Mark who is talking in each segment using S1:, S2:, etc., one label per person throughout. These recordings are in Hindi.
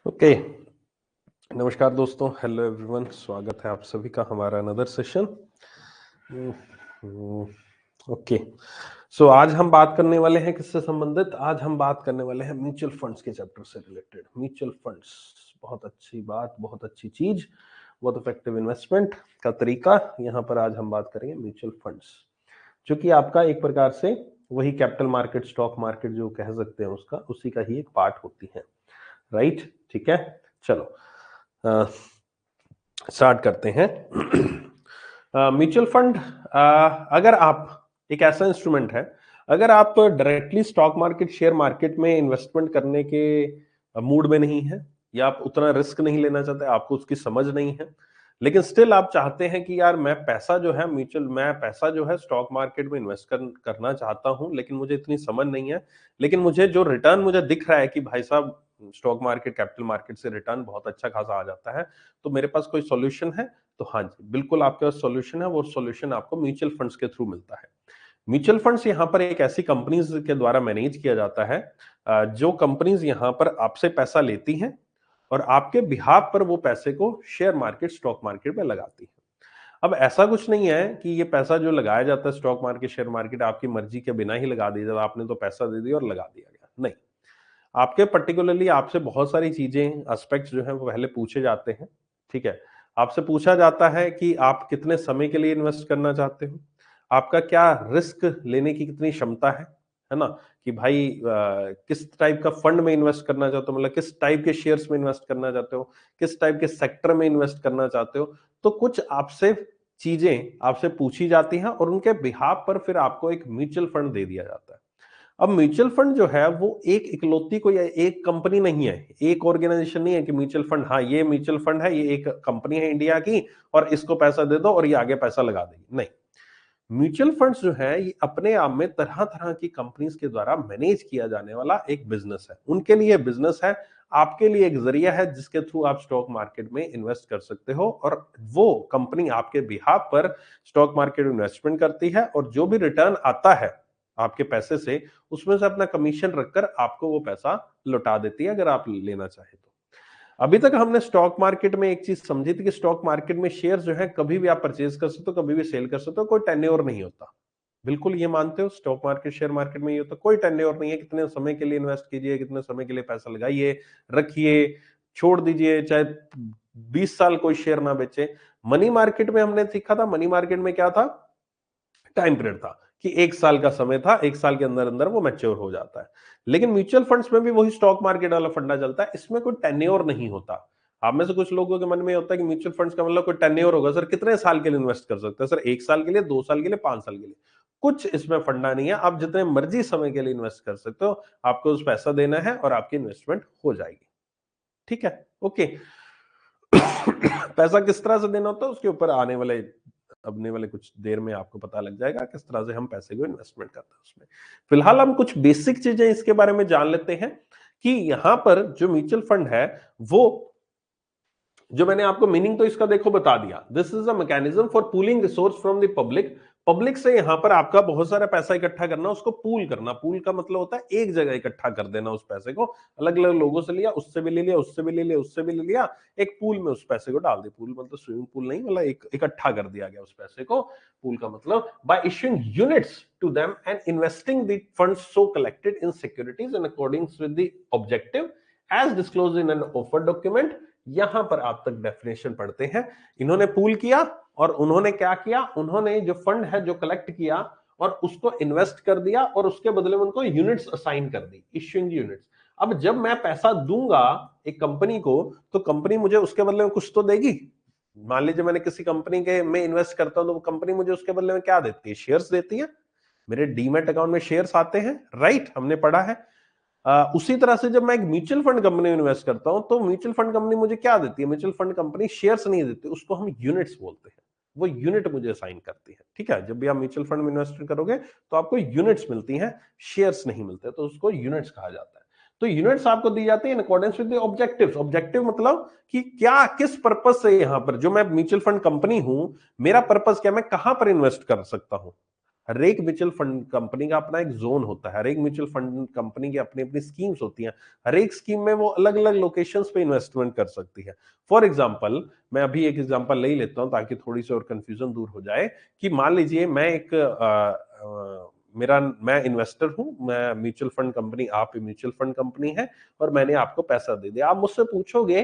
S1: ओके। नमस्कार दोस्तों, हेलो एवरीवन, स्वागत है आप सभी का हमारा अनदर सेशन। ओके, सो आज हम बात करने वाले हैं किससे संबंधित? आज हम बात करने वाले हैं म्यूचुअल फंड्स के चैप्टर से रिलेटेड। म्यूचुअल फंड्स बहुत अच्छी बात, बहुत अच्छी चीज, बहुत इफेक्टिव इन्वेस्टमेंट का तरीका। यहाँ पर आज हम बात करेंगे म्यूचुअल फंड्स, जो कि आपका एक प्रकार से वही कैपिटल मार्केट, स्टॉक मार्केट जो कह सकते हैं उसका, उसी का ही एक पार्ट होती है। राइट, ठीक है, चलो स्टार्ट करते हैं। म्यूचुअल फंड, अगर आप, एक ऐसा इंस्ट्रूमेंट है, अगर आप directly stock market, share market में इन्वेस्टमेंट करने के मूड में नहीं है, या आप उतना रिस्क नहीं लेना चाहते, आपको उसकी समझ नहीं है, लेकिन स्टिल आप चाहते हैं कि यार मैं पैसा जो है मैं पैसा जो है स्टॉक मार्केट में इन्वेस्ट करना चाहता हूं, लेकिन मुझे इतनी समझ नहीं है, लेकिन मुझे जो रिटर्न मुझे दिख रहा है कि भाई साहब स्टॉक मार्केट, कैपिटल मार्केट से रिटर्न बहुत अच्छा खासा आ जाता है, तो मेरे पास कोई सॉल्यूशन है? तो हाँ जी, बिल्कुल आपके पास सॉल्यूशन है। वो सॉल्यूशन आपको म्यूचुअल फंड्स के थ्रू मिलता है। म्यूचुअल फंड्स यहाँ पर एक ऐसी कंपनीज के द्वारा मैनेज किया जाता है, जो कंपनीज यहाँ पर आपसे पैसा लेती हैं और आपके बिहाफ पर वो पैसे को शेयर मार्केट, स्टॉक मार्केट में लगाती है। अब ऐसा कुछ नहीं है कि ये पैसा जो लगाया जाता है स्टॉक मार्केट, शेयर मार्केट, आपकी मर्जी के बिना ही लगा दिया जाता, आपने तो पैसा दे दिया और लगा दिया गया, नहीं। आपके पर्टिकुलरली आपसे बहुत सारी चीजें, एस्पेक्ट्स जो हैं वो पहले पूछे जाते हैं। ठीक है, आपसे पूछा जाता है कि आप कितने समय के लिए इन्वेस्ट करना चाहते हो, आपका क्या रिस्क लेने की कितनी क्षमता है ना, कि भाई किस टाइप का फंड में इन्वेस्ट करना चाहते हो, मतलब किस टाइप के शेयर्स में इन्वेस्ट करना चाहते हो, किस टाइप के सेक्टर में इन्वेस्ट करना चाहते हो। तो कुछ आपसे चीजें आपसे पूछी जाती हैं और उनके बिहाफ पर फिर आपको एक म्यूचुअल फंड दे दिया जाता है। अब म्यूचुअल फंड जो है वो एक इकलौती कोई एक कंपनी नहीं है, एक ऑर्गेनाइजेशन नहीं है कि म्यूचुअल फंड, हाँ ये म्यूचुअल फंड है, ये एक कंपनी है इंडिया की और इसको पैसा दे दो और ये आगे पैसा लगा देगी, नहीं। म्यूचुअल फंड्स जो है ये अपने आप में तरह तरह की कंपनीज के द्वारा मैनेज किया जाने वाला एक बिजनेस है। उनके लिए बिजनेस है, आपके लिए एक जरिया है जिसके थ्रू आप स्टॉक मार्केट में इन्वेस्ट कर सकते हो, और वो कंपनी आपके बिहाफ पर स्टॉक मार्केट में इन्वेस्टमेंट करती है और जो भी रिटर्न आता है आपके पैसे से, उसमें से अपना कमीशन रखकर आपको वो पैसा लौटा देती है, अगर आप लेना चाहे तो। अभी तक हमने स्टॉक मार्केट में एक चीज समझी थी कि स्टॉक मार्केट में शेयर जो है कभी भी आप परचेज कर सकते हो, कभी भी सेल कर सकते हो, कोई टेन्योर नहीं होता। बिल्कुल ये मानते हो? स्टॉक मार्केट, शेयर मार्केट में ये होता, कोई टेन्योर नहीं है, कितने समय के लिए इन्वेस्ट कीजिए, कितने समय के लिए पैसा लगाइए, रखिए, छोड़ दीजिए, चाहे 20 साल कोई शेयर ना बेचे। मनी मार्केट में हमने सीखा था, मनी मार्केट में क्या था? टाइम पीरियड था कि 1 साल का समय था, 1 साल के अंदर अंदर वो मैच्योर हो जाता है। लेकिन म्यूचुअल फंड्स में भी वही स्टॉक मार्केट वाला फंडा चलता है, इसमें कोई टेन्योर नहीं होता। आप में से कुछ लोगों के मन में होता है कि म्यूचुअल फंड्स का मतलब कोई टेन्योर होगा, सर कितने साल के लिए इन्वेस्ट कर सकते हैं? सर 1 साल के लिए, 2 साल के लिए, 5 साल के लिए। कुछ इसमें फंडा नहीं है, आप जितने मर्जी समय के लिए इन्वेस्ट कर सकते हो, आपको उस पैसा देना है और आपकी इन्वेस्टमेंट हो जाएगी। ठीक है, ओके। पैसा किस तरह से देना होता है उसके ऊपर आने वाले कुछ देर में आपको पता लग जाएगा किस तरह से हम पैसे को इन्वेस्टमेंट करते हैं उसमें। फिलहाल हम कुछ बेसिक चीजें इसके बारे में जान लेते हैं कि यहां पर जो म्यूचुअल फंड है वो, जो मैंने आपको मीनिंग तो इसका देखो बता दिया, this is a mechanism for pooling resource from the public. Public से यहां पर आपका बहुत सारा पैसा इकट्ठा करना, उसको पूल करना। पूल का मतलब होता है एक जगह इकट्ठा कर देना उस पैसे को, अलग अलग लोगों से लिया, उससे भी ले लिया, उससे भी ले लिया, उससे भी ले लिया, एक पूल में उस पैसे को डाल दिया। पूल मतलब स्विमिंग पूल नहीं, मतलब एक इकट्ठा कर दिया गया उस पैसे को। पूल का मतलब by issuing units to them and investing the funds so collected in securities in accordance with the objective as disclosed in an offer document. यहां पर आप तक डेफिनेशन पढ़ते हैं। इन्होंने पूल किया और उन्होंने क्या किया? उन्होंने जो फंड है जो कलेक्ट किया और उसको इन्वेस्ट कर दिया और उसके बदले में उनको यूनिट्स असाइन कर दी, इश्यूइंग यूनिट्स। अब जब मैं पैसा दूंगा एक कंपनी को, तो कंपनी मुझे उसके बदले में कुछ तो देगी। मान लीजिए मैंने किसी कंपनी के में इन्वेस्ट करता हूं, तो वो कंपनी मुझे उसके बदले में क्या देती है? शेयर्स देती है। मेरे डीमैट अकाउंट में शेयर्स आते हैं, राइट, हमने पढ़ा है। उसी तरह से जब मैं एक म्यूचुअल फंड कंपनी में इन्वेस्ट करता हूं, तो म्यूचुअल फंड कंपनी मुझे क्या देती है? म्यूचुअल फंड कंपनी शेयर्स नहीं देती, उसको हम यूनिट्स बोलते हैं। वो यूनिट मुझे असाइन करती है। ठीक है, जब भी आप म्यूचुअल फंड में इन्वेस्ट करोगे तो आपको यूनिट्स मिलती हैं, शेयर्स नहीं मिलते, तो उसको यूनिट्स कहा जाता है। तो यूनिट्स आपको दी जाती है in accordance with the objectives. Objective मतलब कि क्या, किस पर्पस से यहां पर, जो मैं म्यूचुअल फंड कंपनी हूं, मेरा पर्पस क्या, मैं कहां पर इन्वेस्ट कर सकता हूं। हर एक म्यूचुअल फंड कंपनी का अपना एक जोन होता है, हर एक म्यूचुअल फंड कंपनी की अपनी अपनी स्कीम्स होती हैं, हर एक स्कीम में वो अलग अलग लोकेशंस पे इन्वेस्टमेंट कर सकती है। फॉर एग्जांपल, मैं अभी एक एग्जांपल ले ही लेता हूं ताकि थोड़ी सी और कंफ्यूजन दूर हो जाए, कि मान लीजिए मैं एक मेरा मैं इन्वेस्टर हूं, मैं म्यूचुअल फंड कंपनी, आप म्यूचुअल फंड कंपनी है, और मैंने आपको पैसा दे दिया। आप मुझसे पूछोगे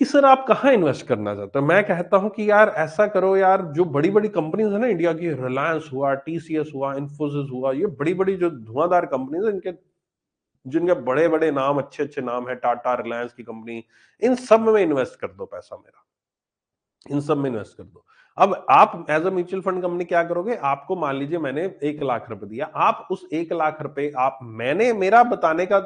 S1: कि सर आप कहाँ इन्वेस्ट करना चाहते हो? मैं कहता हूँ कि यार ऐसा करो यार, जो बड़ी-बड़ी कंपनीज़ है ना इंडिया की, रिलायंस हुआ, टीसीएस हुआ, इन्फोसिस हुआ, ये बड़ी-बड़ी जो धुआंधार कंपनीज़ है, इनके जिनके बड़े-बड़े नाम, अच्छे-अच्छे नाम है, टाटा, रिलायंस की कंपनी, इन सब में इन्वेस्ट कर दो पैसा मेरा, इन सब में इन्वेस्ट कर दो। अब आप as a mutual fund company क्या करोगे? आपको मान लीजिए मैंने 1 लाख रुपए दिया, आप उस 1 लाख रुपए आप मैंने मेरा बताने का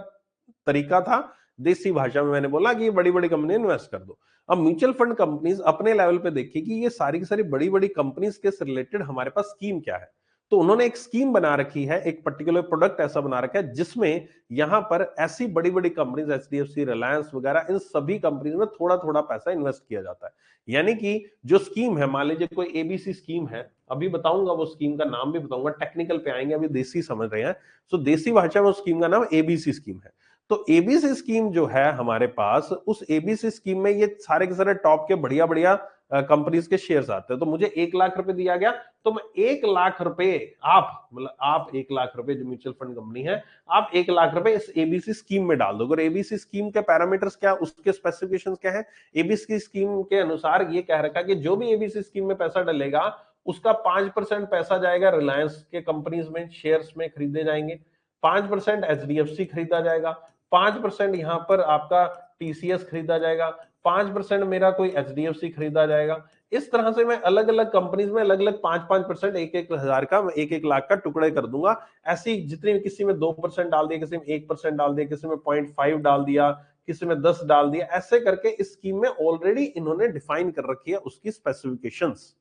S1: तरीका था, देसी भाषा में मैंने बोला कि ये बड़ी-बड़ी कंपनी इन्वेस्ट कर दो। अब म्यूचुअल फंड कंपनीज़ अपने लेवल पे देखी कि ये सारी की सारी बड़ी-बड़ी कंपनीज़ के से रिलेटेड हमारे पास स्कीम क्या है। तो उन्होंने एक स्कीम बना रखी है, एक पर्टिकुलर प्रोडक्ट ऐसा बना रखा है जिसमें यहां पर ऐसी बड़ी-बड़ी कंपनीज़, एचडीएफसी, रिलायंस वगैरह, इन सभी कंपनीज़ में थोड़ा-थोड़ा पैसा इन्वेस्ट किया जाता है। यानी कि जो स्कीम है, मान लीजिए कोई एबीसी स्कीम है, अभी बताऊंगा, वो स्कीम का नाम भी बताऊंगा, टेक्निकल पे आएंगे, अभी देसी समझ रहे हैं। सो देसी भाषा में उस स्कीम का नाम एबीसी स्कीम है। तो एबीसी स्कीम जो है हमारे पास, उस एबीसी स्कीम में ये सारे के सारे टॉप के बढ़िया बढ़िया कंपनीज के शेयर्स आते हैं। तो मुझे 1 लाख रुपए दिया गया, तो मैं 1 लाख रुपए, आप मतलब आप 1 लाख रुपए, जो म्यूचुअल फंड कंपनी है, आप 1 लाख रुपए इस एबीसी स्कीम में डाल दोगे। और एबीसी स्कीम के पैरामीटर्स क्या, उसके स्पेसिफिकेशंस क्या है? एबीसी स्कीम के अनुसार ये कह रखा है कि जो भी एबीसी स्कीम में पैसा डलेगा, उसका 5% पैसा जाएगा रिलायंस के कंपनीज में, शेयर्स में खरीदे जाएंगे, 5% एचडीएफसी खरीदा जाएगा, 5% यहां पर आपका टीसीएस खरीदा जाएगा, 5% मेरा कोई एचडीएफसी खरीदा जाएगा। इस तरह से मैं अलग अलग कंपनीज में अलग अलग 5-5%, 1-1 हजार का, 1-1 लाख का टुकड़े कर दूंगा। ऐसी जितनी, किसी में 2% डाल दिया, किसी में 1% डाल दिया, किसी में 0.5 डाल दिया, किसी में 10 डाल दिया, ऐसे करके इस स्कीम में ऑलरेडी इन्होंने डिफाइन कर रखी है उसकी स्पेसिफिकेशंस।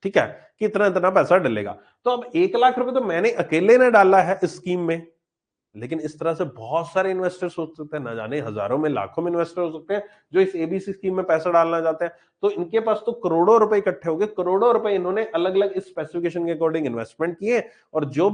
S1: ठीक है, कि इतना इतना पैसा डलेगा। तो अब 1 लाख रुपए तो मैंने अकेले ने डाला है इस स्कीम में, लेकिन इस तरह से बहुत सारे इन्वेस्टर्स हो सकते हैं, ना जाने हजारों में, लाखों में इन्वेस्टर हो सकते हैं जो इस एबीसी स्कीम में पैसा डालना चाहते हैं। तो इनके पास तो करोड़ों रुपए इकट्ठे हो गए, करोड़ों रुपए इन्होंने अलग अलग इस स्पेसिफिकेशन के अकॉर्डिंग इन्वेस्टमेंट किए। और जो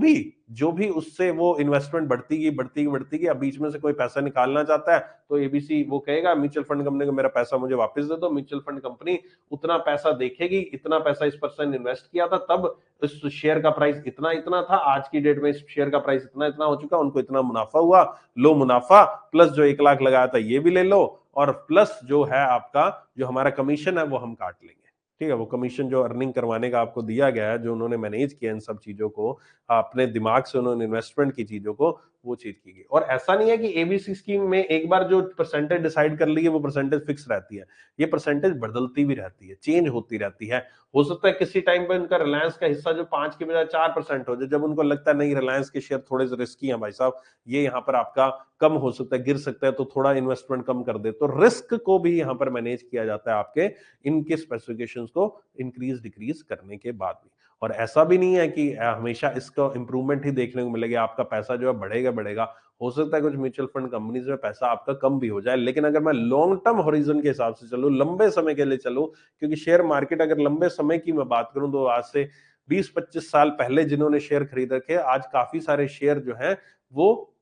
S1: भी उससे वो इन्वेस्टमेंट बढ़ती गई, अब बीच में से कोई पैसा निकालना चाहता है, तो एबीसी वो कहेगा म्यूचुअल फंड कंपनी को, मेरा पैसा मुझे वापस दे दो। म्यूचुअल फंड कंपनी उतना पैसा देखेगी, इतना पैसा इस पर्सन ने इन्वेस्ट किया था, तब इस शेयर का प्राइस इतना इतना था, आज की डेट में इस शेयर का प्राइस इतना इतना हो चुका, उनको इतना मुनाफा हुआ, लो मुनाफा, प्लस जो 1 लाख लगाया था ये भी ले लो, और प्लस जो है आपका, जो हमारा कमीशन है वो हम काट लेंगे। ठीक है, वो कमीशन जो अर्निंग करवाने का आपको दिया गया है, जो उन्होंने मैनेज किया इन सब चीजों को, अपने दिमाग से उन्होंने इन्वेस्टमेंट की चीजों को, वो चीज की गई। और ऐसा नहीं है कि एबीसी स्कीम में एक बार जो परसेंटेज डिसाइड कर ली है वो परसेंटेज फिक्स रहती है, ये परसेंटेज बदलती भी रहती है, चेंज होती रहती है। हो सकता है किसी टाइम पे उनका रिलायंस का हिस्सा जो 5 के बजाय 4% हो जाए, जब उनको लगता है नहीं रिलायंस के शेयर थोड़े से रिस्की हैं भाई साहब, ये यहाँ पर आपका कम हो सकता है, गिर सकता है, तो थोड़ा इन्वेस्टमेंट कम कर दे। तो रिस्क को भी यहाँ पर मैनेज किया जाता है आपके इनके स्पेसिफिकेशंस को इंक्रीज डिक्रीज करने के बाद भी। और ऐसा भी नहीं है कि हमेशा इसका इंप्रूवमेंट ही देखने को मिलेगा, आपका पैसा जो है बढ़ेगा बढ़ेगा। हो सकता है कुछ म्यूचुअल फंड कंपनीज में पैसा आपका कम भी हो जाए, लेकिन अगर मैं लॉन्ग टर्म होरिजन के हिसाब से चलूं, लंबे समय के लिए चलूं, क्योंकि शेयर मार्केट अगर लंबे समय की मैं बात करूं, तो आज से 20-25 साल पहले जिन्होंने शेयर खरीद रखे, आज काफी सारे शेयर जो हैं वो,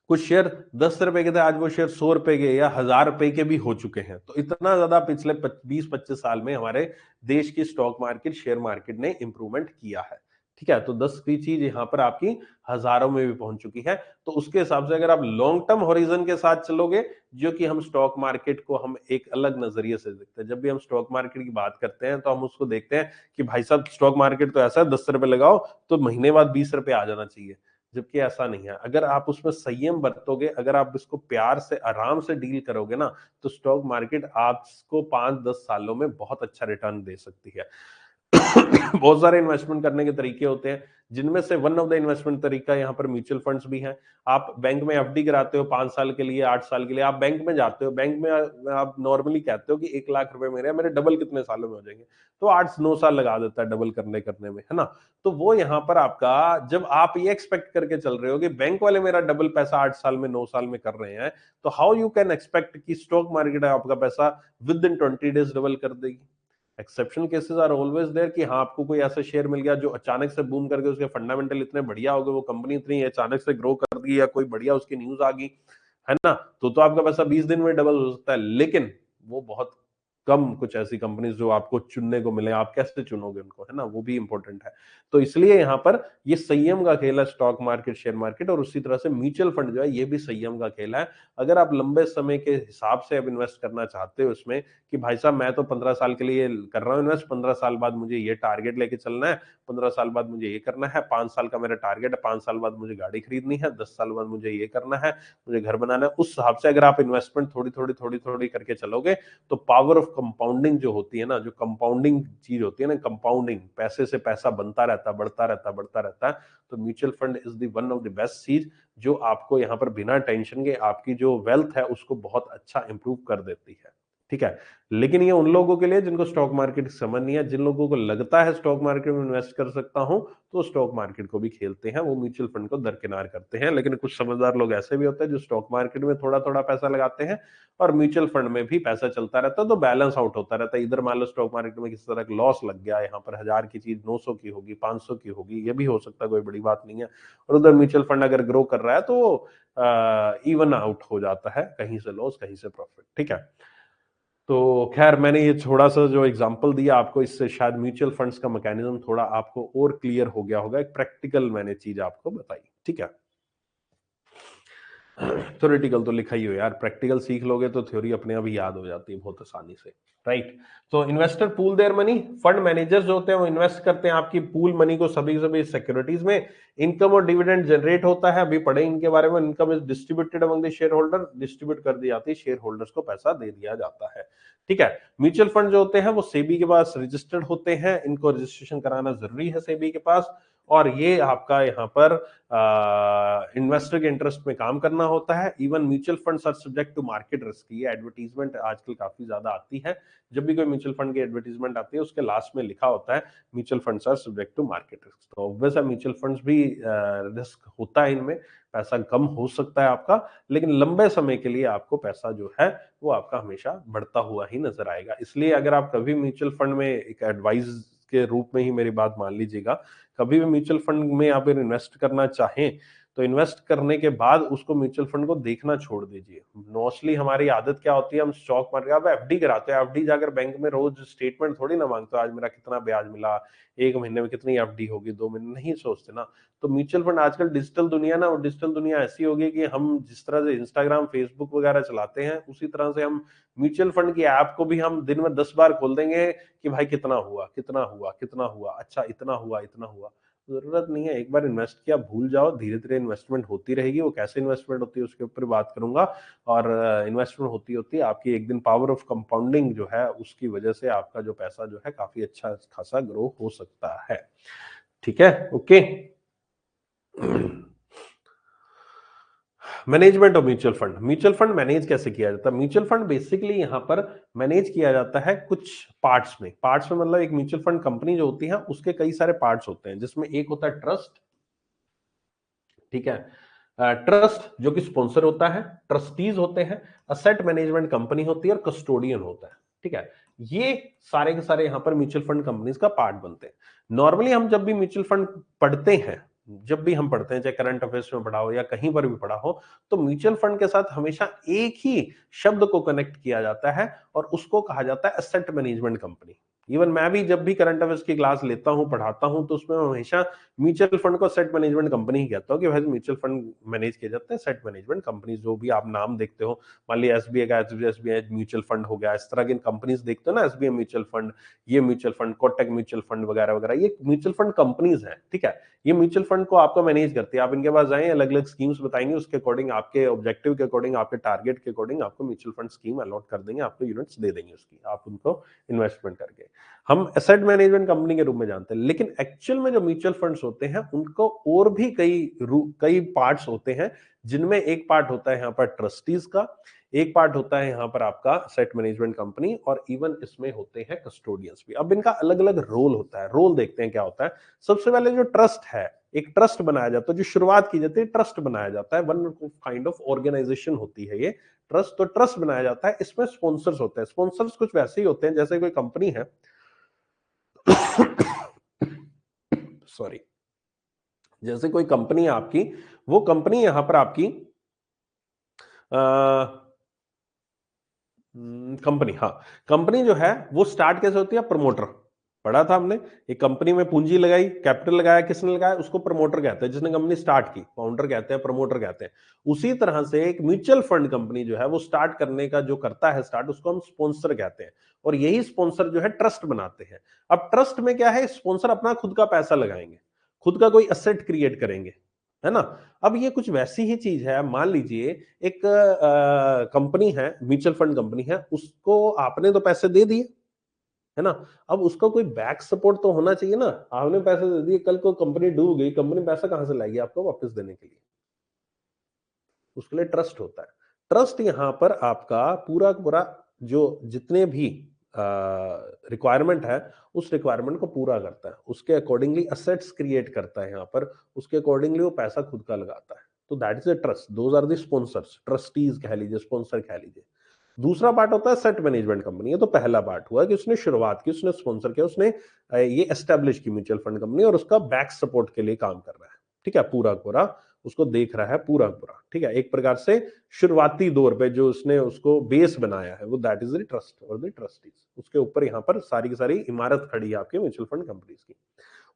S1: कुछ शेयर 10 रुपए के थे, आज वो शेयर 100 रुपए के या 1000 रुपए के भी हो चुके हैं। तो इतना ज्यादा पिछले 20-25 साल में हमारे देश की स्टॉक मार्केट, शेयर मार्केट ने इंप्रूवमेंट किया है। ठीक है, तो 10 की चीज यहाँ पर आपकी हजारों में भी पहुंच चुकी है। तो उसके हिसाब से अगर आप लॉन्ग टर्म होरिजन के साथ चलोगे, जो कि हम स्टॉक मार्केट को हम एक अलग नजरिए से देखते हैं। जब भी हम स्टॉक मार्केट की बात करते हैं, तो हम उसको देखते हैं कि भाई साहब स्टॉक मार्केट तो ऐसा है, 10 रुपए लगाओ तो महीने बाद 20 रुपए आ जाना चाहिए। जबकि ऐसा नहीं है। अगर आप उसमें संयम बरतोगे, अगर आप इसको प्यार से, आराम से डील करोगे ना, तो स्टॉक मार्केट आपको 5-10 सालों में बहुत अच्छा रिटर्न दे सकती है। बहुत सारे इन्वेस्टमेंट करने के तरीके होते हैं, जिनमें से वन ऑफ द इन्वेस्टमेंट तरीका यहाँ पर म्यूचुअल फंड्स भी हैं। आप बैंक में एफडी कराते हो 5 साल के लिए, 8 साल के लिए, आप बैंक में जाते हो, बैंक में आप नॉर्मली कहते हो कि 1 लाख रुपए मेरे डबल कितने सालों में हो जाएंगे, तो 8-9 साल लगा देता है डबल करने करने में, है ना। तो वो यहाँ पर आपका, जब आप ये एक्सपेक्ट करके चल रहे हो कि बैंक वाले मेरा डबल पैसा 8 साल में, 9 साल में कर रहे हैं, तो हाउ यू कैन एक्सपेक्ट कि स्टॉक मार्केट आपका पैसा विद इन 20 डेज डबल कर देगी? Exceptional cases are always there कि हाँ आपको कोई ऐसा शेयर मिल गया जो अचानक से बूम करके उसके फंडामेंटल इतने बढ़िया हो गए, वो कंपनी इतनी अचानक से ग्रो कर दी या कोई बढ़िया उसकी न्यूज आ गई, है ना, तो आपका पैसा 20 दिन में डबल हो सकता है। लेकिन वो बहुत कम कुछ ऐसी कंपनीज जो आपको चुनने को मिले, आप कैसे चुनोगे उनको, है ना, वो भी इंपॉर्टेंट है। तो इसलिए यहाँ पर ये संयम का खेल है स्टॉक मार्केट, शेयर मार्केट, और उसी तरह से म्यूचुअल फंड जो है ये भी संयम का खेल है। अगर आप लंबे समय के हिसाब से अब इन्वेस्ट करना चाहते हो इसमें कि भाई साहब मैं तो 15 साल के लिए कर रहा हूँ इन्वेस्ट, 15 साल बाद मुझे ये टारगेट लेके चलना है, 15 साल बाद मुझे ये करना है, 5 साल का मेरा टारगेट है, 5 साल बाद मुझे गाड़ी खरीदनी है, 10 साल बाद मुझे ये करना है, मुझे घर बनाना है, उस हिसाब से अगर आप इन्वेस्टमेंट थोड़ी करके चलोगे तो पावर ऑफ कंपाउंडिंग जो होती है ना, जो कंपाउंडिंग चीज होती है ना, कंपाउंडिंग, पैसे से पैसा बनता रहता, बढ़ता रहता है, तो mutual fund is the one of the best चीज जो आपको यहाँ पर बिना टेंशन के आपकी जो वेल्थ है उसको बहुत अच्छा इंप्रूव कर देती है। ठीक है, लेकिन ये उन लोगों के लिए जिनको स्टॉक मार्केट समझ नहीं है, जिन लोगों को लगता है स्टॉक मार्केट में इन्वेस्ट कर सकता हूं, तो स्टॉक मार्केट को भी खेलते हैं, वो म्यूचुअल फंड को दरकिनार करते हैं। लेकिन कुछ समझदार लोग ऐसे भी होते हैं जो स्टॉक मार्केट में थोड़ा थोड़ा पैसा लगाते हैं और म्यूचुअल फंड में भी पैसा चलता रहता है, तो बैलेंस आउट होता रहता है। इधर मान लो स्टॉक मार्केट में किसी तरह का लॉस लग गया, यहाँ पर 1000 की चीज 900 की होगी, 500 की होगी, ये भी हो सकता है, कोई बड़ी बात नहीं है। और उधर म्यूचुअल फंड अगर ग्रो कर रहा है तो इवन आउट हो जाता है, कहीं से लॉस कहीं से प्रॉफिट। ठीक है, तो खैर मैंने ये थोड़ा सा जो एग्जांपल दिया आपको, इससे शायद म्यूचुअल फंड्स का मैकेनिज्म थोड़ा आपको और क्लियर हो गया होगा, एक प्रैक्टिकल मैंने चीज आपको बताई। ठीक है, थ्योरेटिकल तो लिखा ही हो यार, प्रैक्टिकल सीख लोगे तो थ्योरी अपने आप ही याद हो जाती है बहुत आसानी से, राइट। तो investor pool their money, fund managers जो होते हैं वो इन्वेस्ट करते हैं आपकी पूल मनी को सभी सभी सिक्योरिटीज में। इनकम और डिविडेंड जनरेट होता है, अभी पढ़े इनके बारे में। Income is distributed among the share holder, distribute कर दी जाती है, शेयर होल्डर्स को पैसा दे दिया जाता है। ठीक है, म्यूचुअल फंड जो होते हैं वो सेबी के पास रजिस्टर्ड होते हैं, इनको रजिस्ट्रेशन कराना जरूरी है सेबी के पास, और ये आपका यहाँ पर इन्वेस्टर के इंटरेस्ट में काम करना होता है। Even mutual funds are subject to market risk, ये एडवर्टीजमेंट आजकल काफी ज्यादा आती है। जब भी कोई म्यूचुअल फंड की एडवर्टीजमेंट आती है उसके लास्ट में लिखा होता है mutual funds are subject to market risk. तो ऑब्वियस है म्यूचुअल फंड्स भी रिस्क होता है, इनमें पैसा कम हो सकता है आपका, लेकिन लंबे समय के लिए आपको पैसा जो है वो आपका हमेशा बढ़ता हुआ ही नजर आएगा। इसलिए अगर आप कभी म्यूचुअल फंड में, एक एडवाइस के रूप में ही मेरी बात मान लीजिएगा, कभी भी म्यूचुअल फंड में आप इन्वेस्ट करना चाहें तो इन्वेस्ट करने के बाद उसको म्यूचुअल फंड को देखना छोड़ दीजिए। मोस्टली हमारी आदत क्या होती है, हम स्टॉक मार्केट, आप एफडी कराते हैं, एफडी जाकर बैंक में रोज स्टेटमेंट थोड़ी ना मांगते हो, आज मेरा कितना ब्याज मिला, एक महीने में कितनी एफडी होगी, 2 महीने, नहीं सोचते ना। तो म्यूचुअल फंड आजकल डिजिटल दुनिया ना, और डिजिटल दुनिया ऐसी होगी कि हम जिस तरह से इंस्टाग्राम फेसबुक वगैरह चलाते हैं उसी तरह से हम म्यूचुअल फंड की ऐप को भी हम दिन में 10 बार खोल देंगे कि भाई कितना हुआ, कितना हुआ, कितना हुआ, अच्छा इतना हुआ, इतना हुआ। जरूरत नहीं है, एक बार इन्वेस्ट किया भूल जाओ, धीरे धीरे इन्वेस्टमेंट होती रहेगी। वो कैसे इन्वेस्टमेंट होती है उसके ऊपर बात करूंगा। और इन्वेस्टमेंट होती होती आपकी एक दिन पावर ऑफ कंपाउंडिंग जो है उसकी वजह से आपका जो पैसा जो है काफी अच्छा खासा ग्रो हो सकता है। ठीक है, okay. Management of mutual fund, mutual fund manage कैसे किया जाता है? म्यूचुअल फंड बेसिकली यहां पर मैनेज किया जाता है कुछ पार्ट्स में। पार्ट्स में मतलब एक म्यूचुअल फंड कंपनी जो होती है उसके कई सारे पार्ट्स होते हैं, जिसमें एक होता है ट्रस्ट। ठीक है, ट्रस्ट जो कि स्पॉन्सर होता है, ट्रस्टीज होते हैं, असेट मैनेजमेंट कंपनी होती है, और कस्टोडियन होता है। ठीक है, ये सारे के सारे यहां पर म्यूचुअल फंड कंपनीज का पार्ट बनते हैं। नॉर्मली हम जब भी म्यूचुअल फंड पढ़ते हैं, जब भी हम पढ़ते हैं, चाहे करंट अफेयर्स में पढ़ा हो या कहीं पर भी पढ़ा हो, तो म्यूचुअल फंड के साथ हमेशा एक ही शब्द को कनेक्ट किया जाता है और उसको कहा जाता है एसेट मैनेजमेंट कंपनी। इवन मैं भी जब भी करंट अफेयर्स की क्लास लेता हूं, पढ़ाता हूं, तो उसमें हमेशा म्यूचुअल फंड को सेट मैनेजमेंट कंपनी ही कहता हूं कि भाई म्यूचुअल फंड मैनेज किए जाते हैं सेट मैनेजमेंट कंपनी। जो भी आप नाम देखते हो, मान लिया एसबीआई का एसबीआई म्यूचुअल फंड हो गया, इस तरह की कंपनीज देखते हो ना, एसबीआई म्यूचुअल फंड, ये mutual fund, Kotak mutual fund वगैरह वगैरह, ये म्यूचुअल फंड कंपनीज हैं। ठीक है, ये म्यूचुअल फंड को आपको मैनेज करती है। आप इनके पास जाएं, अलग अलग स्कीम्स बताएंगे, उसके अकॉर्डिंग, आपके ऑब्जेक्टिव के अकॉर्डिंग, आपके टारगेट के अकॉर्डिंग आपको म्यूचुअल फंड स्कीम अलॉट कर देंगे, आपको यूनिट्स दे देंगे उसकी, आप उनको इन्वेस्टमेंट करके हम एसेट मैनेजमेंट कंपनी के रूप में जानते हैं। लेकिन एक्चुअल में जो म्यूचुअल फंड्स होते हैं उनको और भी कई पार्ट्स होते हैं, जिनमें एक पार्ट होता है यहाँ पर ट्रस्टीज का, एक पार्ट होता है यहाँ पर आपका एसेट मैनेजमेंट कंपनी, और इवन इसमें होते हैं कस्टोडियंस भी। अब इनका अलग अलग रोल होता है, रोल देखते हैं क्या होता है। सबसे पहले जो ट्रस्ट है, एक ट्रस्ट बनाया जाता है, जो शुरुआत की जाती है ट्रस्ट बनाया जाता है, वन काइंड ऑफ ऑर्गेनाइजेशन होती है ये ट्रस्ट। तो ट्रस्ट बनाया जाता है, इसमें स्पॉन्सर्स होते हैं। स्पॉन्सर्स कुछ वैसे ही होते हैं जैसे कोई कंपनी है, सॉरी, जैसे कोई कंपनी है आपकी, वो कंपनी यहां पर आपकी कंपनी, हाँ, कंपनी जो है वो स्टार्ट कैसे होती है? प्रमोटर, पढ़ा था हमने। एक कंपनी में पूंजी लगाई, कैपिटल लगाया, किसने लगाया? उसको प्रमोटर कहते हैं, जिसने कंपनी स्टार्ट की, फाउंडर कहते हैं, प्रमोटर कहते हैं। उसी तरह से एक म्यूचुअल फंड कंपनी जो है वो स्टार्ट करने का जो करता है स्टार्ट, उसको हम स्पॉन्सर कहते हैं। और यही स्पॉन्सर जो है ट्रस्ट बनाते हैं। अब ट्रस्ट में क्या है? स्पॉन्सर अपना खुद का पैसा लगाएंगे, खुद का कोई असेट क्रिएट करेंगे, है ना? अब ये कुछ वैसी ही चीज है। मान लीजिए एक कंपनी है, म्यूचुअल फंड कंपनी है, उसको आपने तो पैसे दे दिए, है ना? अब उसका कोई बैक सपोर्ट तो होना चाहिए ना। आपने पैसे दे दिए, कल को कंपनी डूब गई, कंपनी पैसा कहां से लाएगी आपको वापस देने के लिए? उसके लिए ट्रस्ट होता है। ट्रस्ट यहां पर आपका पूरा पूरा जो जितने भी रिक्वायरमेंट है, उस रिक्वायरमेंट को पूरा करता है, उसके अकॉर्डिंगली असेट्स क्रिएट करता है यहां पर, उसके अकॉर्डिंगली वो पैसा खुद का लगाता है। तो that is a trust, those are the sponsors, trustees कह लीजिए, स्पॉन्सर कह लीजिए। दूसरा पार्ट होता है सेट मैनेजमेंट कंपनी। ये तो पहला पार्ट हुआ कि उसने शुरुआत की, उसने स्पॉन्सर किया, उसने ये एस्टेब्लिश की म्यूचुअल फंड कंपनी, और उसका बैक सपोर्ट के लिए काम कर रहा है, ठीक है, पूरा पूरा उसको देख रहा है, पूरा पूरा, ठीक है। एक प्रकार से शुरुआती दौर पे जो उसने उसको बेस बनाया है, वो दैट इज द ट्रस्ट और द ट्रस्टीज। उसके ऊपर यहाँ पर सारी की सारी इमारत खड़ी है आपके म्यूचुअल फंड कंपनीज की।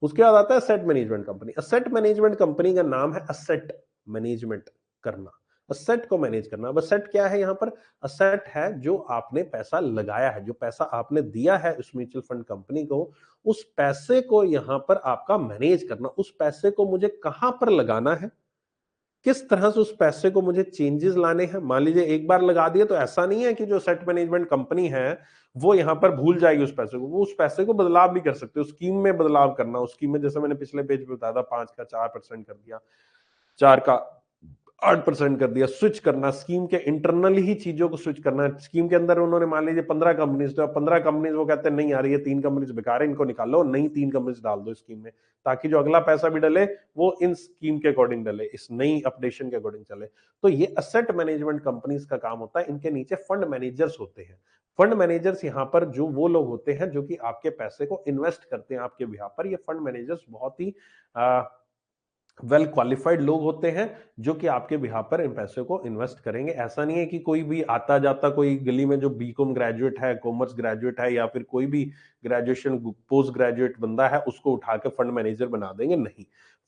S1: उसके बाद आता है asset management company. Asset management company का नाम है असेट मैनेजमेंट करना, असेट को मैनेज करना। अब असेट क्या है? यहां पर असेट है जो आपने पैसा लगाया है, जो पैसा आपने दिया है उस म्यूचुअल फंड कंपनी को, उस पैसे को यहां पर आपका मैनेज करना। उस पैसे को मुझे कहां पर लगाना है, किस तरह से उस पैसे को मुझे चेंजेस लाने हैं। मान लीजिए एक बार लगा दिए तो ऐसा नहीं है कि जो सेट मैनेजमेंट कंपनी है वो यहां पर भूल जाएगी उस पैसे को, वो उस पैसे को बदलाव भी कर सकते हो। स्कीम में बदलाव करना, उस स्कीम में जैसे मैंने पिछले पेज पे बताया था, 5 का 4% कर दिया, 4 का 8% कर दिया। स्विच करना, स्कीम के इंटरनली ही चीजों को स्विच करना। स्कीम के अंदर उन्होंने मान लीजिए 15 कंपनीज, तो 15 कंपनीज वो कहते हैं नहीं यार ये 3 कंपनीज बेकार है, इनको निकाल लो, नई 3 कंपनीज डाल दो स्कीम में, ताकि जो अगला पैसा भी डले वो इन स्कीम के अकॉर्डिंग डले, इस नई अपडेशन के अकॉर्डिंग चले। तो ये असेट मैनेजमेंट कंपनीज का काम होता है। इनके नीचे फंड मैनेजर्स होते हैं। फंड मैनेजर्स यहाँ पर जो वो लोग होते हैं जो कि आपके पैसे को इन्वेस्ट करते हैं आपके बिहाफ पर। ये फंड मैनेजर्स बहुत ही वेल क्वालिफाइड लोग होते हैं जो कि आपके बिहाफ पर इन पैसे को इन्वेस्ट करेंगे। ऐसा नहीं है कि कोई भी आता जाता कोई गली में जो बीकॉम ग्रेजुएट है, कॉमर्स ग्रेजुएट है, या फिर कोई भी ग्रेजुएशन पोस्ट ग्रेजुएट बंदा है उसको उठा के फंड मैनेजर बना देंगे, नहीं।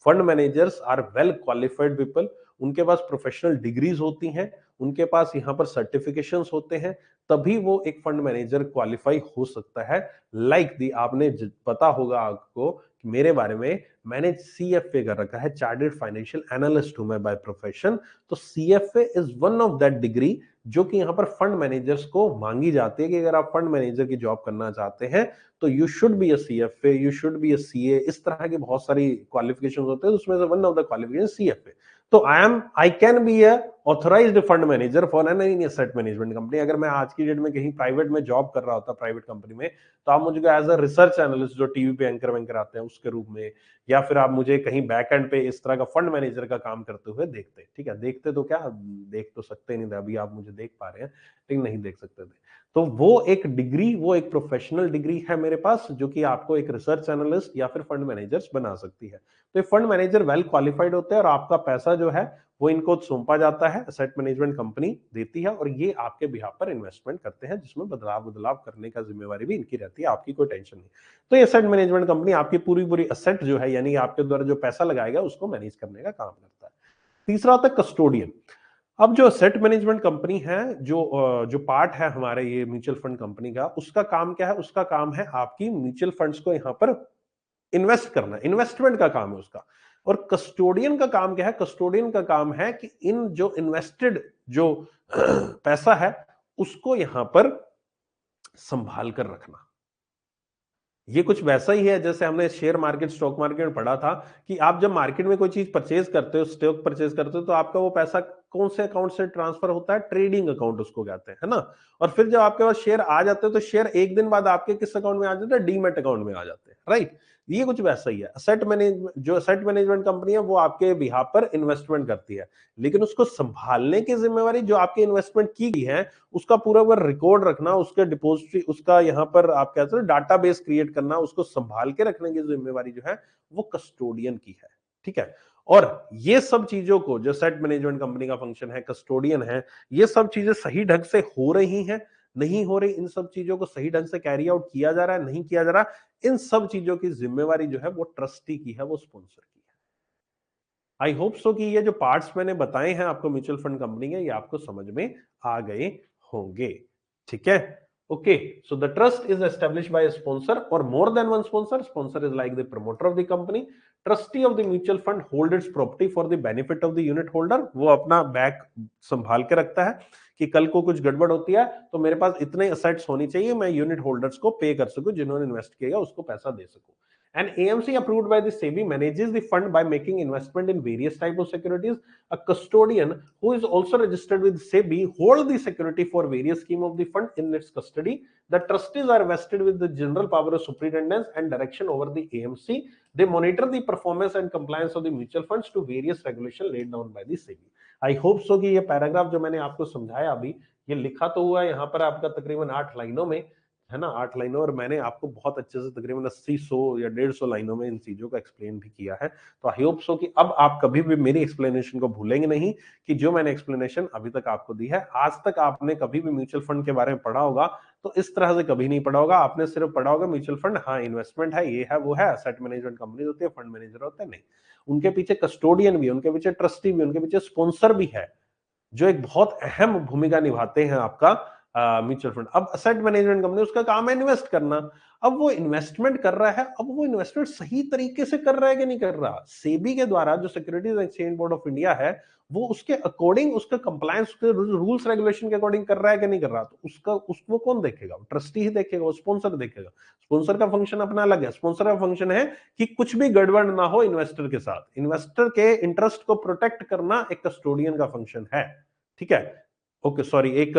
S1: Fund managers are well qualified people. उनके पास प्रोफेशनल डिग्रीज होती हैं, उनके पास यहाँ पर सर्टिफिकेशंस होते हैं, तभी वो एक फंड मैनेजर क्वालिफाई हो सकता है। लाइक दी आपने पता होगा आपको कि मेरे बारे में, मैंने सीएफए कर रखा है, चार्टर्ड फाइनेंशियल एनालिस्ट हूं मैं बाय प्रोफेशन। तो CFA is one of that degree जो कि यहां पर फंड मैनेजर्स को मांगी जाती है कि अगर आप फंड मैनेजर की जॉब करना चाहते हैं तो you should be a CFA, you should be a CA. इस तरह की बहुत सारी क्वालिफिकेशन होते हैं, उसमें से one of the qualification CFA. तो I can be a authorized fund manager for an asset management company. अगर मैं आज की डेट में कहीं प्राइवेट में जॉब कर रहा होता, प्राइवेट कंपनी में, तो आप मुझे एज अ रिसर्च एनालिस्ट जो टीवी पे एंकर वैंकर आते हैं उसके रूप में, या फिर आप मुझे कहीं बैक एंड पे इस तरह का फंड मैनेजर का काम करते हुए देखते, ठीक है। देखते तो क्या, देख तो सकते नहीं थे, अभी आप मुझे देख पा रहे हैं, लेकिन नहीं देख सकते थे। तो वो एक डिग्री, वो एक प्रोफेशनल डिग्री है मेरे पास जो कि आपको एक रिसर्च एनालिस्ट या फिर फंड मैनेजर्स बना सकती है। तो ये फंड मैनेजर वेल क्वालिफाइड होते हैं और आपका पैसा जो है वो इनको सौंपा जाता है, असेट मैनेजमेंट कंपनी देती है, और ये आपके बिहाफ पर इन्वेस्टमेंट करते हैं, जिसमें बदलाव बदलाव करने का जिम्मेवारी भी इनकी रहती है, आपकी कोई टेंशन नहीं। तो ये एसेट मैनेजमेंट कंपनी आपकी पूरी पूरी असेट जो है, यानी आपके द्वारा जो पैसा लगाएगा उसको मैनेज करने का काम करता है। तीसरा होता है कस्टोडियन। अब जो असेट मैनेजमेंट कंपनी है, जो पार्ट है हमारे ये म्यूचुअल फंड कंपनी का, उसका काम क्या है? उसका काम है आपकी म्यूचुअल फंड्स को यहां पर इन्वेस्ट करना, इन्वेस्टमेंट का काम है उसका। और कस्टोडियन का काम क्या है? कस्टोडियन का काम है कि इन जो इन्वेस्टेड जो पैसा है उसको यहां पर संभाल कर रखना। ये कुछ वैसा ही है जैसे हमने शेयर मार्केट, स्टॉक मार्केट में पढ़ा था कि आप जब मार्केट में कोई चीज परचेज करते हो, स्टॉक परचेज करते हो, तो आपका वो पैसा कौन से अकाउंट से ट्रांसफर होता है? ट्रेडिंग अकाउंट उसको कहते हैं, है ना। और फिर जब आपके पास शेयर आ जाते हैं तो शेयर एक दिन बाद आपके किस अकाउंट में आ जाते हैं? डीमैट अकाउंट में आ जाते हैं, राइट। ये कुछ वैसा ही है। असेट मैनेजमेंट, जो असेट मैनेजमेंट कंपनी है वो आपके बिहाफ पर इन्वेस्टमेंट करती है, लेकिन उसको संभालने की जिम्मेवारी जो आपकी इन्वेस्टमेंट की गई है उसका पूरा रिकॉर्ड रखना, उसके डिपोजिटरी, उसका यहाँ पर आप कहते हैं डाटाबेस क्रिएट करना, उसको संभाल के रखने की जिम्मेवारी जो है वो कस्टोडियन की है, ठीक है। और ये सब चीजों को, जो सेट मैनेजमेंट कंपनी का फंक्शन है, कस्टोडियन है, ये सब चीजें सही ढंग से हो रही हैं, नहीं हो रही, इन सब चीजों को सही ढंग से कैरी आउट किया जा रहा है, नहीं किया जा रहा, इन सब चीजों की जिम्मेवारी जो है वो ट्रस्टी की है, वो स्पॉन्सर की है। आई होप सो कि ये जो पार्ट्स मैंने बताए हैं आपको म्यूचुअल फंड कंपनी के, ये आपको समझ में आ गए होंगे, ठीक है। Okay, so the trust is established by sponsor और more than one sponsor. Sponsor is like the promoter of the company. Trustee of the mutual fund hold its property for the benefit of the unit holder. वो अपना बैक संभाल के रखता है कि कल को कुछ गड़बड़ होती है तो मेरे पास इतने असेट्स होनी चाहिए, मैं यूनिट होल्डर्स को पे कर सकूं, जिन्होंने इन्वेस्ट किया उसको पैसा दे सकूं। An AMC approved by the SEBI manages the fund by making investment in various types of securities. A custodian who is also registered with SEBI holds the security for various schemes of the fund in its custody. The trustees are vested with the general power of superintendence and direction over the AMC. They monitor the performance and compliance of the mutual funds to various regulations laid down by the SEBI. I hope so कि ये पैराग्राफ जो मैंने आपको समझाया अभी, ये लिखा तो हुआ है यहाँ पर आपका तकरीबन 8 लाइनों में, है ना, 8 लाइनों, और मैंने आपको बहुत अच्छे से तकरीबन 80-100 या 150 लाइनों में इन चीजों को एक्सप्लेन भी किया है। तो आई होप सो कि अब आप कभी भी मेरी एक्सप्लेनेशन को भूलेंगे नहीं, कि जो मैंने एक्सप्लेनेशन अभी तक आपको दी है, आज तक आपने कभी भी म्यूचुअल फंड के बारे में पढ़ा होगा तो इस तरह से कभी नहीं पढ़ा होगा। आपने सिर्फ पढ़ा होगा म्यूचुअल फंड, हाँ इन्वेस्टमेंट है, ये है, वो है, असेट मैनेजमेंट कंपनी होती है, फंड मैनेजर होते हैं, नहीं, उनके पीछे कस्टोडियन भी, उनके पीछे ट्रस्टी भी, उनके पीछे स्पॉन्सर भी है, जो एक बहुत अहम भूमिका निभाते हैं आपका म्यूचुअल फंड। अब असेट मैनेजमेंट कंपनी, उसका काम है इन्वेस्ट करना। अब वो इन्वेस्टमेंट कर रहा है, अब वो इन्वेस्टमेंट सही तरीके से कर रहा है कि नहीं कर रहा, सेबी के द्वारा, जो securities exchange board of India है, वो उसके अकॉर्डिंग, उसका कंप्लायंस, उसके रूल्स रेगुलेशन के अकॉर्डिंग कर रहा है कि नहीं कर रहा, तो उसका उसको कौन देखेगा? ट्रस्टी ही देखेगा, वो स्पॉन्सर देखेगा। स्पॉन्सर का फंक्शन अपना अलग है। स्पॉन्सर का फंक्शन है कि कुछ भी गड़बड़ ना हो इन्वेस्टर के साथ, इन्वेस्टर के इंटरेस्ट को प्रोटेक्ट करना एक कस्टोडियन का फंक्शन है, ठीक है। ओके सॉरी, एक